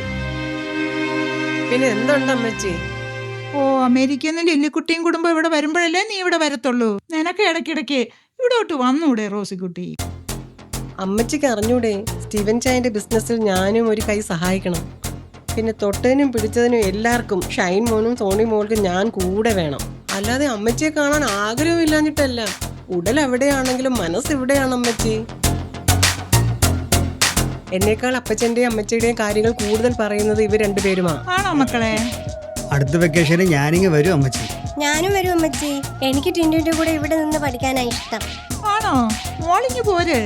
പിന്നെ എന്തുണ്ട് അമ്മച്ചി? ഓ, അമേരിക്കയിൽ നിന്ന് ലില്ലിക്കുട്ടിയും കുടുംബം ഇവിടെ വരുമ്പോഴല്ലേ നീ ഇവിടെ വരത്തുള്ളൂ. നിനക്ക് ഇടയ്ക്കിടയ്ക്ക് ഇവിടോട്ട് വന്നൂടെ റോസിക്കുട്ടി? അമ്മച്ചിക്ക് അറിഞ്ഞൂടെ, സ്റ്റീവൻ ചായന്റെ ബിസിനസ്സിൽ ഞാനും ഒരു കൈ സഹായിക്കണം. പിന്നെ തൊട്ടതിനും പിടിച്ചതിനും എല്ലാവർക്കും ഷൈൻ മോനും സോണി മോൾക്കും ഞാൻ കൂടെ വേണം. അല്ലാതെ അമ്മച്ചിയെ കാണാൻ ആഗ്രഹമില്ലാഞ്ഞിട്ടല്ല. ഉടൽ എവിടെയാണെങ്കിലും മനസ്സ് ഇവിടെയാണ് അമ്മച്ചി. എന്നേക്കാൾ അപ്പച്ചന്റെയും അമ്മച്ചിയുടെയും കാര്യങ്ങൾ കൂടുതൽ പറയുന്നത് ഇവർ രണ്ടുപേരുമാ. ആണോ മക്കളെ? അടുത്ത വെക്കേഷന് ഞാനിങ്ങ് വരും അമ്മച്ചി. ഞാനും വരും അമ്മച്ചി. എനിക്ക് ടിൻറ്റുവിന്റെ കൂടെ ഇവിടെ നിന്ന് പഠിക്കാനാണ് ഇഷ്ടം. ആണോ? മോളിങ് പോര്.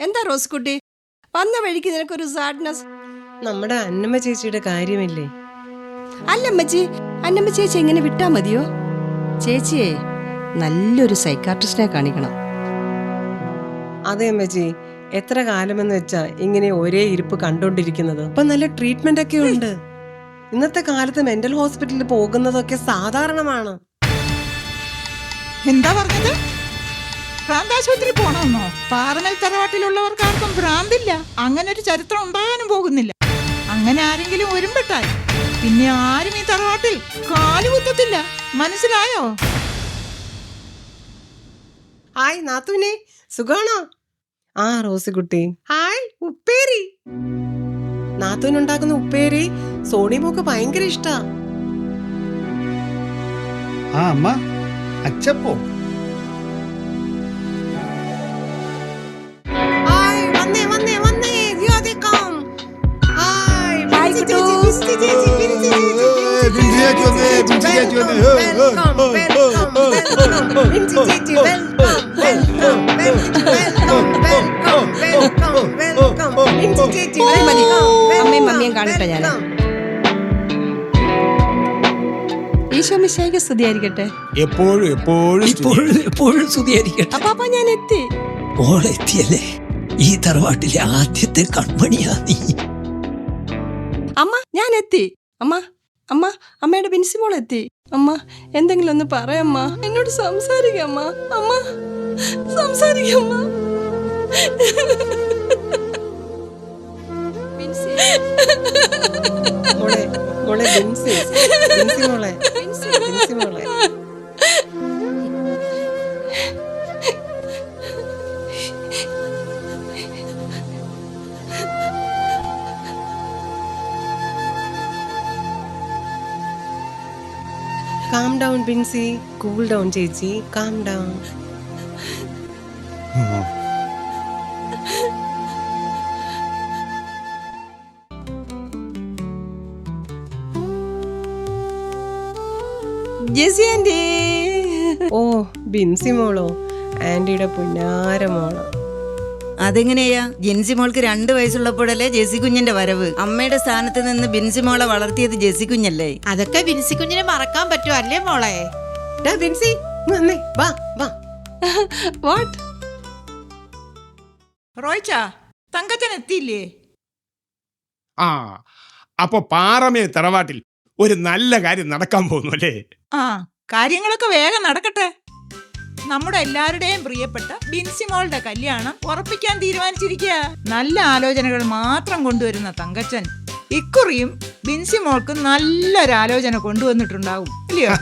എന്താ റോസ്കുട്ടി, വന്ന വഴിക്ക് നിനക്കൊരു സാഡ്നസ്? നമ്മുടെ അന്നമ്മ ചേച്ചിയുടെ കാര്യമില്ലേ? അല്ലമ്മച്ചി, അന്നമ്മ ചേച്ചി എങ്ങനെ വിട്ടാ മതിയോ? ചേച്ചിയെ നല്ലൊരു സൈക്കാട്രിസ്റ്റിനെ കാണിക്കണം. അതെ അമ്മച്ചി, എത്ര കാലമെന്ന് വെച്ചാ ഇങ്ങനെ ഒരേ ഇരിപ്പ് കണ്ടോണ്ടിരിക്കുന്നത്. ഇപ്പൊ നല്ല ട്രീറ്റ്മെന്റ് ഒക്കെ ഉണ്ട്. ഇന്നത്തെ കാലത്ത് മെന്റൽ ഹോസ്പിറ്റലിൽ പോകുന്നതൊക്കെ സാധാരണമാണ്. എന്താ പറഞ്ഞത്? ഭ്രാന്താശുപത്രി പോണമെന്നോ? പാറമൽ തറവാട്ടിലുള്ളവർക്ക് ആർക്കും ഭ്രാന്തില്ല. അങ്ങനെ ഒരു ചരിത്രം ഉണ്ടാകാനും പോകുന്നില്ല. അങ്ങനെ ആരെങ്കിലും ഒരുമ്പെട്ടാൽ പിന്നെ ആരും ഈ തറവാട്ടിൽ കാലുകുത്തത്തില്ല. മനസ്സിലായോ? ഹായ് നാത്തൂനെ, സുഖാണോ? ആ റോസിക്കുട്ടി, ഹായ്. ഉപ്പേരി, നാത്തൂനുണ്ടാക്കുന്ന ഉപ്പേരി സോണിമോക്ക് ഭയങ്കര ഇഷ്ടാ. ആ അമ്മ, അച്ചപ്പോ. ഹായ്, വന്നേ വന്നേ വന്നേ. Hi, hi Kuttu. അമ്മയും മമ്മിയും കാണട്ടെ ഞാൻ. ഈശോ മിശിഹായ്ക്ക് സ്തുതിയായിരിക്കട്ടെ. എപ്പോഴും എപ്പോഴും ഇപ്പോഴും എപ്പോഴും സ്തുതിയായിരിക്കട്ടെ. അപ്പാപ്പ ഞാൻ എത്തി. മോളെത്തിയല്ലേ? ഈ തറവാട്ടിലെ ആദ്യത്തെ കൺമണിയാ നീ. അമ്മ ഞാൻ എത്തി. അമ്മ അമ്മ അമ്മയുടെ ബിൻസിമോൾ എത്തി. അമ്മ എന്തെങ്കിലും ഒന്ന് പറയമ്മ, എന്നോട് സംസാരിക്കമ്മ. അമ്മ സംസാരിക്കമ്മ. മോളെ മോളെ ബിൻസി, ബിൻസി മോളെ, ബിൻസി മോളെ. Calm down, Binsi. Cool down, ചേച്ചി. Calm down. ജെസി ആന്റി. ഓ, ബിൻസി മോളോ? ആന്റിയുടെ പുന്നാര മോളോ? അതെങ്ങനെയാ? ജെൻസി മോൾക്ക് 2 വയസ്സുള്ളപ്പോഴല്ലേ ജെസി കുഞ്ഞിന്റെ വരവ്. അമ്മയുടെ സ്ഥാനത്ത് നിന്ന് ബിൻസി മോളെ വളർത്തിയത് ജെസി കുഞ്ഞല്ലേ? അതൊക്കെ ബിൻസി കുഞ്ഞിനെ മറക്കാൻ പറ്റുമോ അല്ലേ മോളെ? ബിൻസി വന്നേ, വാ വാ. വാട്ട്? റോയ്ച്ച, തങ്കച്ചൻ എത്തിയില്ലേ? ആ, അപ്പൊ പാറമേ തറവാട്ടിൽ ഒരു നല്ല കാര്യം നടക്കാൻ പോകുന്നു അല്ലേ? ആ, കാര്യങ്ങളൊക്കെ വേഗം നടക്കട്ടെ. നമ്മുടെ എല്ലാവരുടെയും പ്രിയപ്പെട്ട ബിൻസിമോളുടെ കല്യാണം ഉറപ്പിക്കാൻ തീരുമാനിച്ചിരിക്കുക. നല്ല ആലോചനകൾ മാത്രം കൊണ്ടുവരുന്ന തങ്കച്ചൻ ഇക്കുറിയും ബിൻസിമോൾക്ക് നല്ലൊരു ആലോചന കൊണ്ടുവന്നിട്ടുണ്ടാവും, ഇല്ലയോ?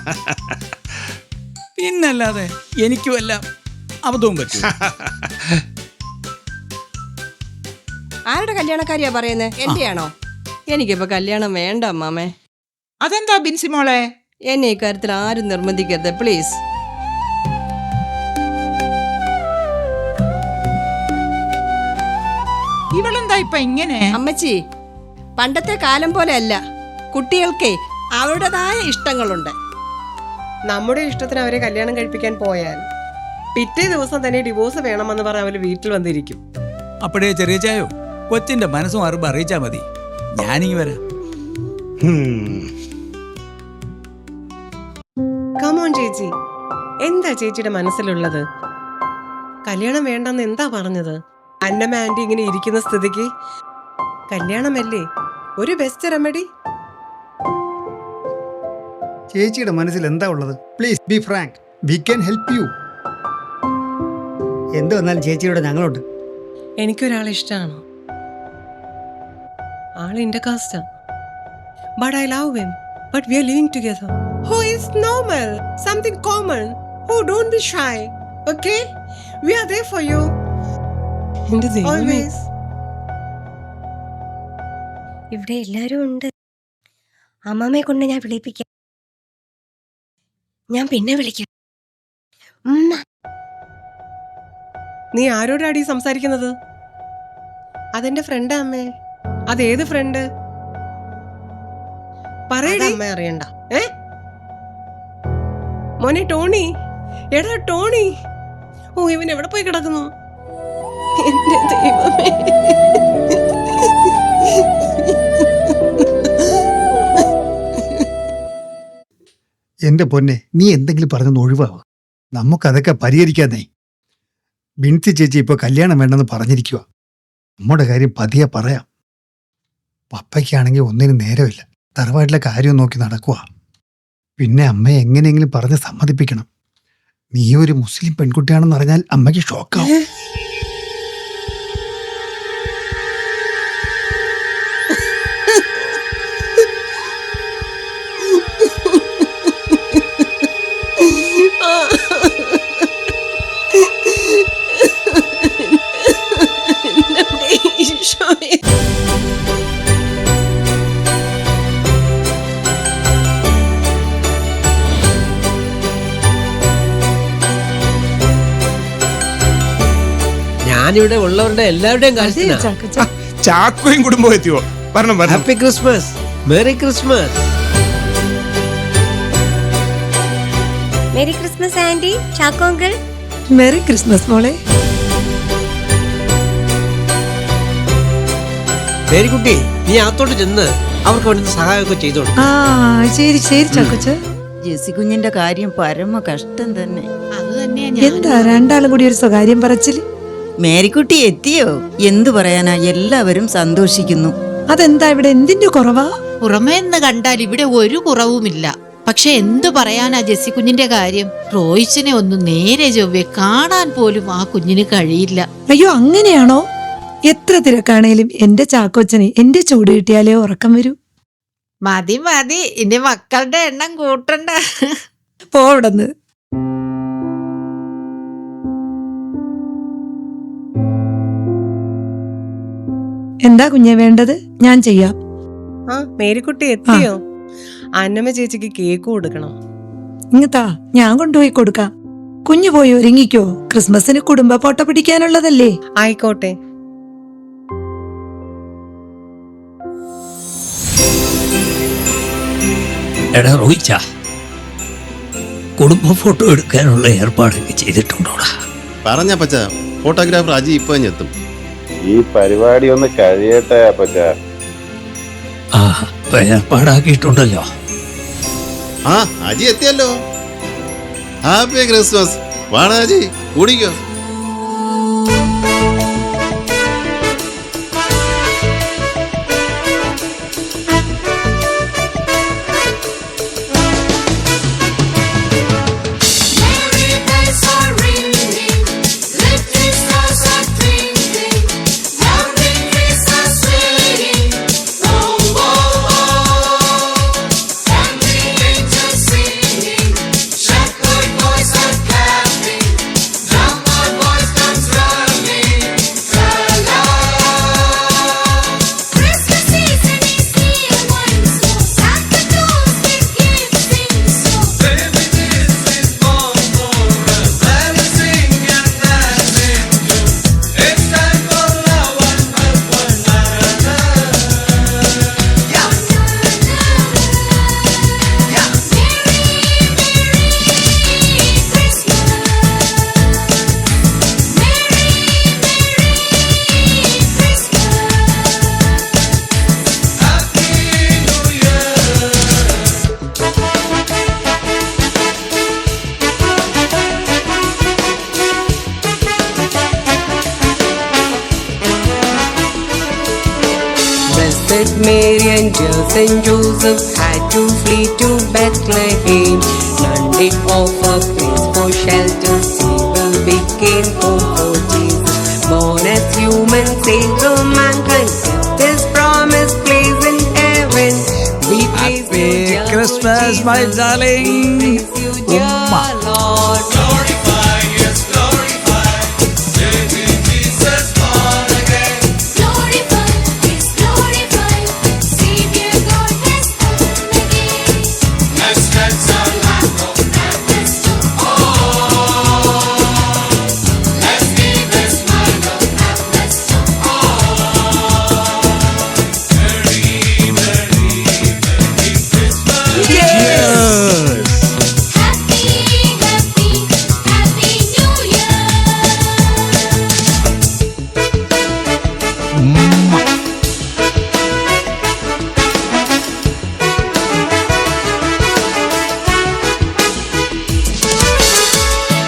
പിന്നല്ലാതെ എനിക്കുമെല്ലാം അബദ്ധവും പറ്റും. ആരുടെ കല്യാണക്കാരിയാ പറയുന്നേ? എന്റെയാണോ? എനിക്കിപ്പോ കല്യാണം വേണ്ട അമ്മാമേ. അതെന്താ ബിൻസിമോളെ? എന്നെ ഇക്കാര്യത്തിൽ ആരും നിർബന്ധിക്കരുത് പ്ലീസ്. ഇവളെന്താ ഇപ്പൊ ഇങ്ങനെ? അമ്മച്ചി, പണ്ടത്തെ കാലം പോലെ അല്ല. കുട്ടികൾക്ക് അവരുടേതായ ഇഷ്ടങ്ങളുണ്ട്. നമ്മുടെ ഇഷ്ടത്തിന് അവരെ കല്യാണം കഴിപ്പിക്കാൻ പോയാൽ പിറ്റേ ദിവസം തന്നെ ഡിവോഴ്സ് വേണമെന്ന് പറഞ്ഞ് അവർ വീട്ടിൽ വന്നിരിക്കും. അപ്പോഴേ ചെറിയ ചായോ കൊച്ചിന്റെ മനസ്സും അറിവ് അറിയിച്ചാ മതി. ഞാനിങ്ങി വരാം. കമോൺ ചേച്ചി, എന്താ ചേച്ചിയുടെ മനസ്സിലുള്ളത്? കല്യാണം വേണ്ടെന്ന് എന്താ പറഞ്ഞത്? അന്നമ്മ ആന്റി ഇങ്ങനെ ഇരിക്കുന്ന സ്ഥിതിക്ക് കല്യാണമല്ലേ ഒരു ബെസ്റ്റ് റെമഡി. ചേച്ചിയുടെ മനസ്സിൽ എന്താ ഉള്ളത്? Please be frank, we can help you. എന്ത് വന്നാലും ചേച്ചിയുടെ ഞങ്ങളുണ്ട്. എനിക്കൊരാളെ ഇഷ്ടമാണ്. ആള് എന്റെ കാസ്റ്റാ. But I love him. But we are living together. Who is normal? Something common. Oh, don't be shy. Okay? We are there for you. Always. ഇവിടെ എല്ലാരും ഉണ്ട്. അമ്മമ്മയെ കൊണ്ട് ഞാൻ വിളിപ്പിക്കാം. ഞാൻ പിന്നെ വിളിക്കാം. നീ ആരോടാടി സംസാരിക്കുന്നത്? അതെന്റെ ഫ്രണ്ടാ അമ്മേ. അതേത് ഫ്രണ്ട്? പറയടി. അമ്മ അറിയണ്ട. മോനെ ടോണി. എടാ ടോണി. ഓ, ഇവൻ എവിടെ പോയി കിടക്കുന്നു? എന്റെ ദൈവമേ. എന്റെ പൊന്നെ, നീ എന്തെങ്കിലും പറഞ്ഞൊന്ന് ഒഴിവാവും. നമുക്കതൊക്കെ പരിഹരിക്കാന്നേ. ബിൻസി ചേച്ചി ഇപ്പൊ കല്യാണം വേണ്ടെന്ന് പറഞ്ഞിരിക്കുക. നമ്മുടെ കാര്യം പതിയെ പറയാം. പപ്പയ്ക്കാണെങ്കിൽ ഒന്നിനും നേരമില്ല. തറവാട്ടിലെ കാര്യം നോക്കി നടക്കുക. പിന്നെ അമ്മയെ എങ്ങനെയെങ്കിലും പറഞ്ഞ് സമ്മതിപ്പിക്കണം. നീ ഒരു മുസ്ലിം പെൺകുട്ടിയാണെന്ന് അറിഞ്ഞാൽ അമ്മയ്ക്ക് ഷോക്കാവും. ഞാനിവിടെ ഉള്ളവരുടെ എല്ലാവരുടെയും കാര്യത്തിനാ. ചാക്കോയും കുടുംബം എത്തിയോ? വരണം വരണം. Happy Christmas, merry Christmas. Merry Christmas aunty, Chacko uncle. Merry Christmas മോളെ. മേരിക്കുട്ടി, നീ അകത്തോട്ട് ചെന്ന് അവർക്ക് വേണ്ടുന്ന സഹായമൊക്കെ ചെയ്തോളൂ. ആ ശരി ശരി ചാക്കോച്ച. ജെസ്സി കുഞ്ഞിന്റെ കാര്യം പരമ കഷ്ടം തന്നെ. അത് തന്നെയാ എന്താ രണ്ടാളും കൂടി ഒരു സ്വകാര്യം പറച്ചില്? മേരിക്കുട്ടി എത്തിയോ? എന്തു പറയാനാ, എല്ലാവരും സന്തോഷിക്കുന്നു. അതെന്താ ഇവിടെ എന്തിന്റെ കുറവാ? പുറമേന്ന് കണ്ടാൽ ഇവിടെ ഒരു കുറവുമില്ല. പക്ഷെ എന്തു പറയാനാ ജെസ്സി കുഞ്ഞിന്റെ കാര്യം? റോയിച്ചിനെ ഒന്ന് നേരെ ചൊവ്വെ കാണാൻ പോലും ആ കുഞ്ഞിന് കഴിയില്ല. അയ്യോ അങ്ങനെയാണോ? എത്ര തിരക്കാണേലും എന്റെ ചാക്കോച്ചനെ എന്റെ ചൂട് കിട്ടിയാലേ ഉറക്കം വരൂ. മതി മതി, ഇനി മക്കളുടെ എണ്ണം കൂട്ടണ്ട. പോവിടന്ന്. എന്താ കുഞ്ഞെ വേണ്ടത്? ഞാൻ ചെയ്യാം. ആ മേരിക്കുട്ടി എത്തിയോ? അന്നമ്മ ചേച്ചിക്ക് കേക്ക് കൊടുക്കണം. ഇങ്ങത്താ, ഞാൻ കൊണ്ടുപോയി കൊടുക്കാം. കുഞ്ഞു പോയി ഒരുങ്ങിക്കോ. ക്രിസ്മസിന് കുടുംബ ഫോട്ടോ പിടിക്കാനുള്ളതല്ലേ. ആയിക്കോട്ടെ. എടാ റോയിച്ച, കുടുംബ ഫോട്ടോ എടുക്കാനുള്ള ഏർപ്പാടൊക്കെ ചെയ്തിട്ടുണ്ടോടാ? പറഞ്ഞ പച്ച, ഫോട്ടോഗ്രാഫർ അജി ഇപ്പൊ എത്തും. ഈ പരിപാടി ഒന്ന് കഴിയട്ടെ പച്ച. ആ, ഏർപ്പാടാക്കിയിട്ടുണ്ടല്ലോ. ആ, അജി എത്തിയല്ലോ. Happy Christmas. വാടാ Aji, കൂടിക്കോ. Shepherd boys are clapping, drum that Mary and Joseph had to flee to Bethlehem. None did offer place for shelter, Stable became home for Jesus. Born as human Savior, mankind kept His promise, place in heaven. We praise you, dear Christmas, Jesus. my darling. We praise you, dear Lord.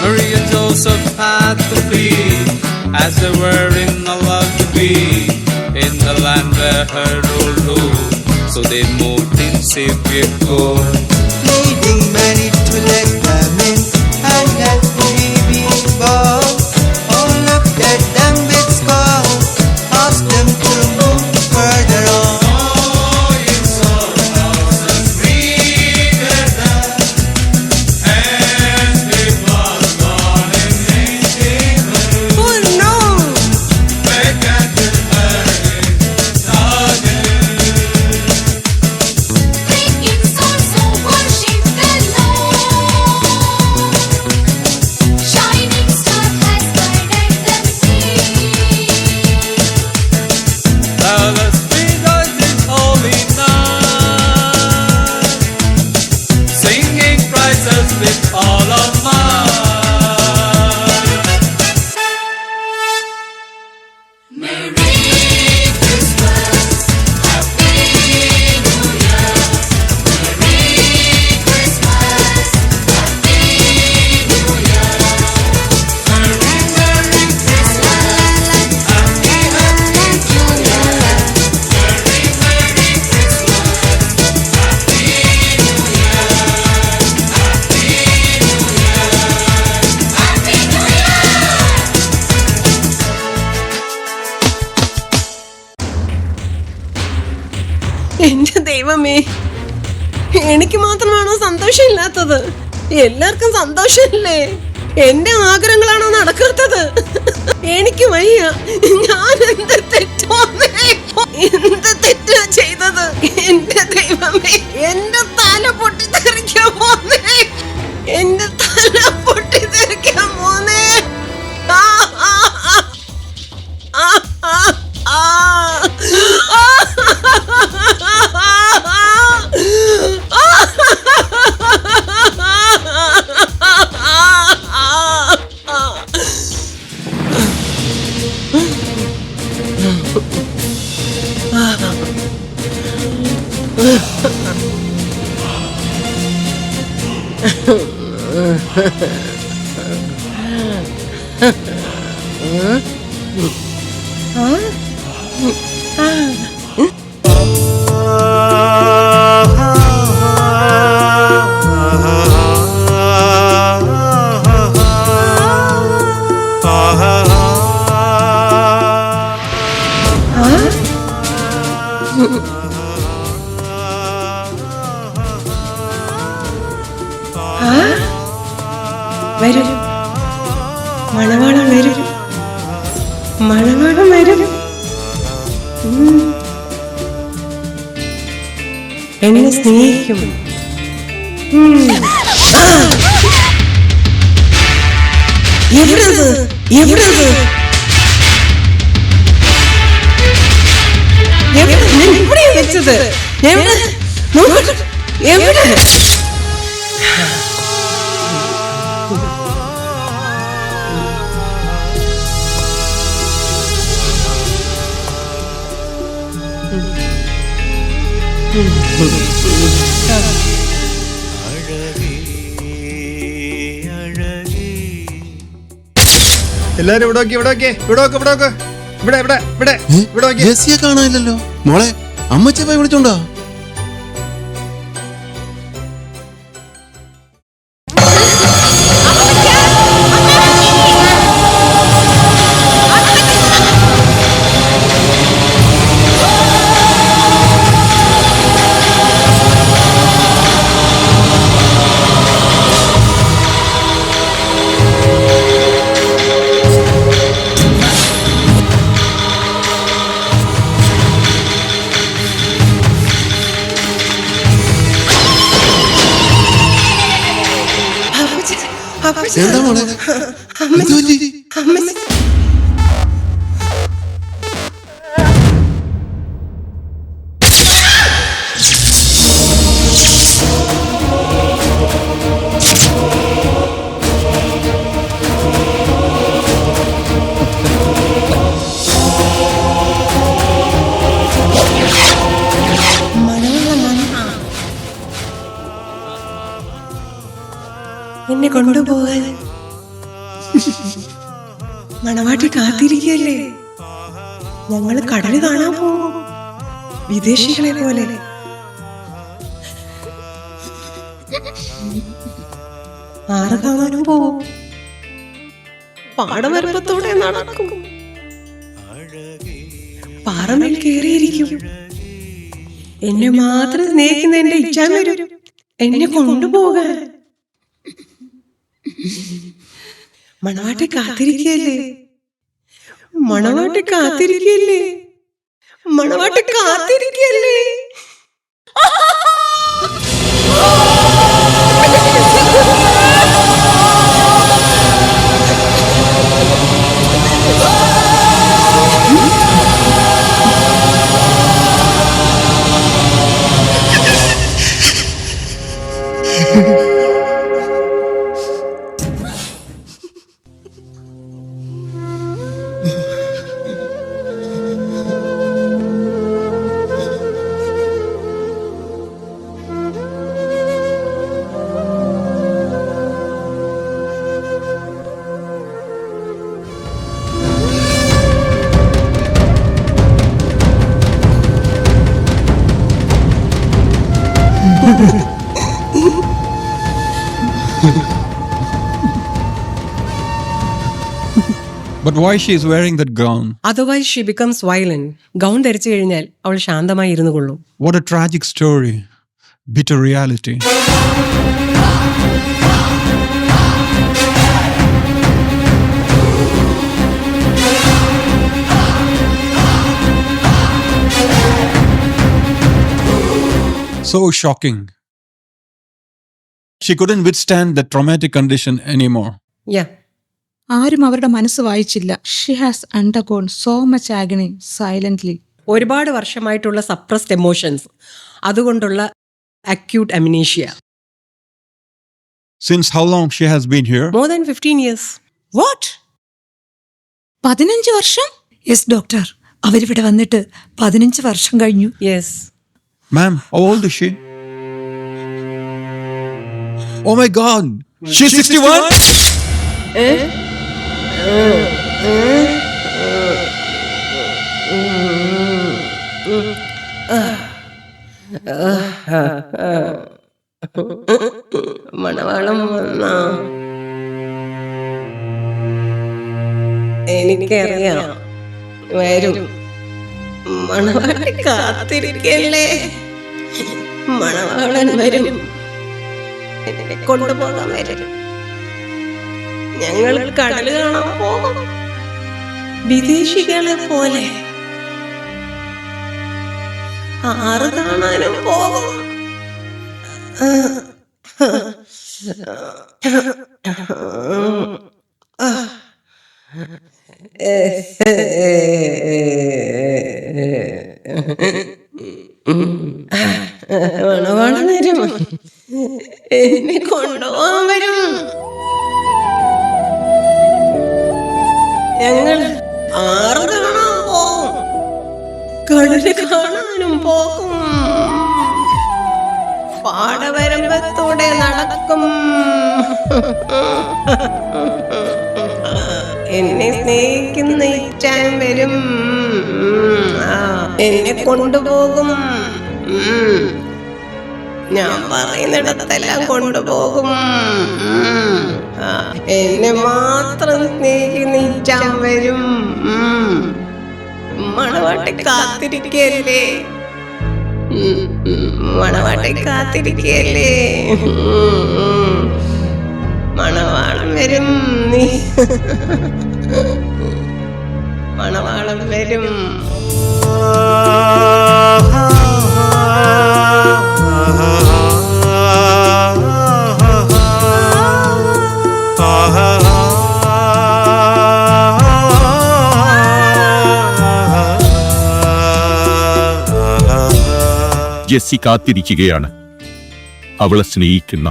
Mary and Joseph had to flee, as they were in a love to be, in the land where Herod ruled. So they moved in Savior God, leading many to let them in, and let the baby born. All looked at them with scorn, asked them to move further on. എന്റെ ദൈവമേ, എനിക്ക് മാത്രമാണോ സന്തോഷമില്ലാത്തത്? എല്ലാവർക്കും സന്തോഷമില്ലേ? എന്റെ ആഗ്രഹങ്ങളാണോ നടക്കാത്തത്? എനിക്ക് വയ്യ. ഞാൻ എന്ത് തെറ്റാ ചെയ്തത്? എന്റെ ദൈവമേ, എന്റെ തല പൊട്ടിത്തെറിക്കാൻ പോന്നേ, എന്റെ തല പൊട്ടിത്തെറിക്കാൻ പോന്നേ. ആ ആ ആ ആ ആ വരൂ, മണവാളം വരൂ, മണവാളം വരൂ. എന്നെ സ്നേഹിക്കും. എവിടത്? എവിടത്? എവിടെയാ വെച്ചത്? എവിടെ? എവിടെ? എല്ലാരും ഇവിടെ നോക്കി, ഇവിടെ നോക്കി, ഇവിടെ നോക്ക്, ഇവിടെ നോക്ക്, ഇവിടെ ഇവിടെ ഇവിടെ ഇവിടെ നോക്കി. ജെസ്സിയെ കാണാനില്ലല്ലോ മോളെ. അമ്മച്ചപ്പ വിളിച്ചോണ്ടോ? എന്താ മോളെ? എന്ത് പറ്റി? എന്നെ കൊണ്ടുപോകാൻ മണവാട്ടി കാത്തിരിക്കല്ലേ. ഞങ്ങള് കടല് കാണാൻ പോകും, വിദേശികളെ പോലെ. ആറ് കാണാനും പോവും, പാടവരമ്പത്തോടെ നടക്കും, പാറമേൽ കയറിയിരിക്കും. എന്നെ മാത്രം സ്നേഹിക്കുന്ന എന്റെ ഇച്ഛാൻ വരും എന്നെ കൊണ്ടുപോകാൻ. മണവാട്ടി കാത്തിരിക്കല്ലേ, മണവാട്ടി കാത്തിരിക്കല്ലേ, മണവാട്ടി കാത്തിരിക്കല്ലേ. But why she is wearing that gown? Otherwise she becomes violent. Gown ധരിച്ചു കഴിഞ്ഞാൽ അവൾ ശാന്തമായി ഇരുന്നു കൊള്ളും. What a tragic story. Bitter reality. So shocking. She couldn't withstand the traumatic condition anymore. Yeah. ആരും അവരുടെ മനസ്സ് വായിച്ചില്ല. She has undergone so much agony silently. ഒരുപാട് വർഷമായിട്ടുള്ള സപ്രസ്ഡ് എമോഷൻസ്, അതുകൊണ്ടുള്ള acute amnesia. Since how long she has been here? More than 15 years. What? 15 വർഷം? Yes doctor, അവരിവിടെ വന്നിട്ട് 15 വർഷം കഴിഞ്ഞു. Yes. Ma'am, how old is she? Oh my God! She's 61? മണവാളം വന്നാ എനിക്കറിയാം വരും. മണവാട്ടി കാത്തിരിക്കല്ലേ, മണവാളൻ വരും, എന്നെ കൊണ്ടുപോകാൻ വരും. ഞങ്ങൾ കടല് കാണാൻ പോകും, വിദേശികളെ പോലെ. ആറ് കാണാനും പോകും. മണവാളൻ വരും, എന്നെ കൊണ്ടുപോകാൻ വരും. ഞങ്ങൾ ആറ് കാണാൻ പോകും, കടല് കാണാനും പോകും, പാടവരമ്പത്തൂടെ നടക്കും. എന്നെ സ്നേഹിക്കുന്ന ഇച്ചാൻ വരും. എന്നെ കൊണ്ടുപോകും. ഞാൻ പറയുന്നിടത്തെല്ലാം കൊണ്ടുപോകും. എന്നെ മാത്രം സ്നേഹിക്കുന്ന ഇച്ചാൻ വരും. മണവാട്ടി കാത്തിരിക്കല്ലേ, മണവാട്ടി കാത്തിരിക്കല്ലേ. മണവാളം വരും. നീ മണവാളം വരും. ജെസ്സി കാത്തിരിക്കുകയാണ്. അവളെ സ്നേഹിക്കുന്ന,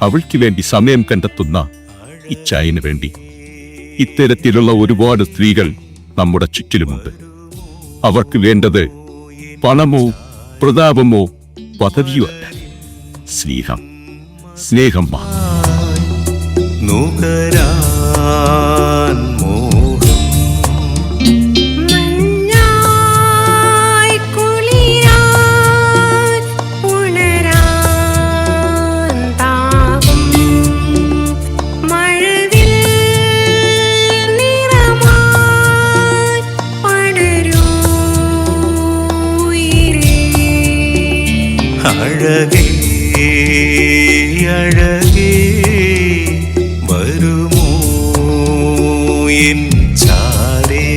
അവൾക്ക് വേണ്ടി സമയം കണ്ടെത്തുന്ന ഇച്ചായന് വേണ്ടി. ഇത്തരത്തിലുള്ള ഒരുപാട് സ്ത്രീകൾ നമ്മുടെ ചുറ്റിലുമുണ്ട്. അവർക്ക് വേണ്ടത് പണമോ പ്രതാപമോ പദവിയോ അല്ല, സ്നേഹം. സ്നേഹം അഴകേ അഴകേ വരുമോ എൻ ചാരേ.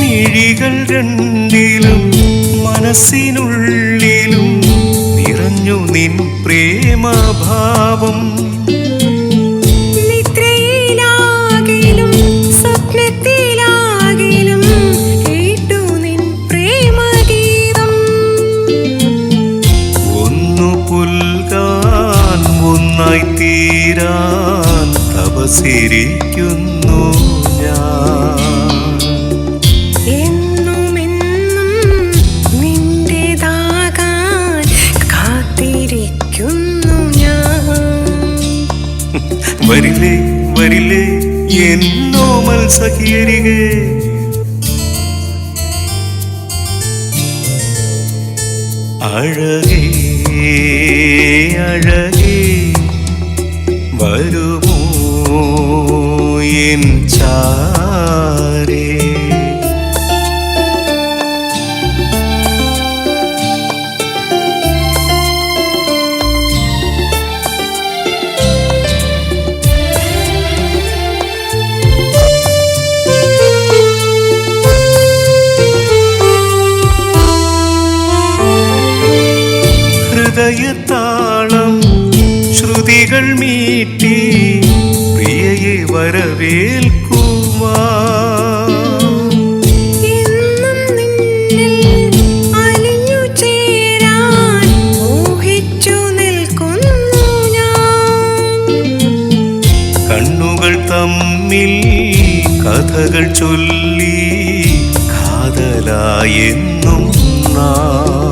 മിഴികൾ രണ്ടിലും മനസ്സിനുള്ളിലും നിറഞ്ഞു നിൻ പ്രേമഭാവം. നിദ്രയിലാകിലും സ്വപ്നത്തിലാകിലും കേട്ടു നിൻ പ്രേമഗീതം. ഒന്നു പുൽകാൻ ഒന്നായി തീരാൻ തപസിരിക്കുന്നു ഞാൻ. വരില്ലേ വരില്ലേ എന്നോമൽ സഖിയരികെ. അഴകേ അഴകേ വരുമോ എൻ ചാരേ. ഹൃദയതാളം ശ്രുതികൾ മീട്ടി പ്രിയയെ വരവേൽക്കുവാൻ. എന്നും നിന്നിൽ അലിഞ്ഞു ചേരാൻ മോഹിച്ചു നിൽക്കുന്നു ഞാൻ. കണ്ണുകൾ തമ്മിൽ കഥകൾ ചൊല്ലി കാതലായെന്നും നാം.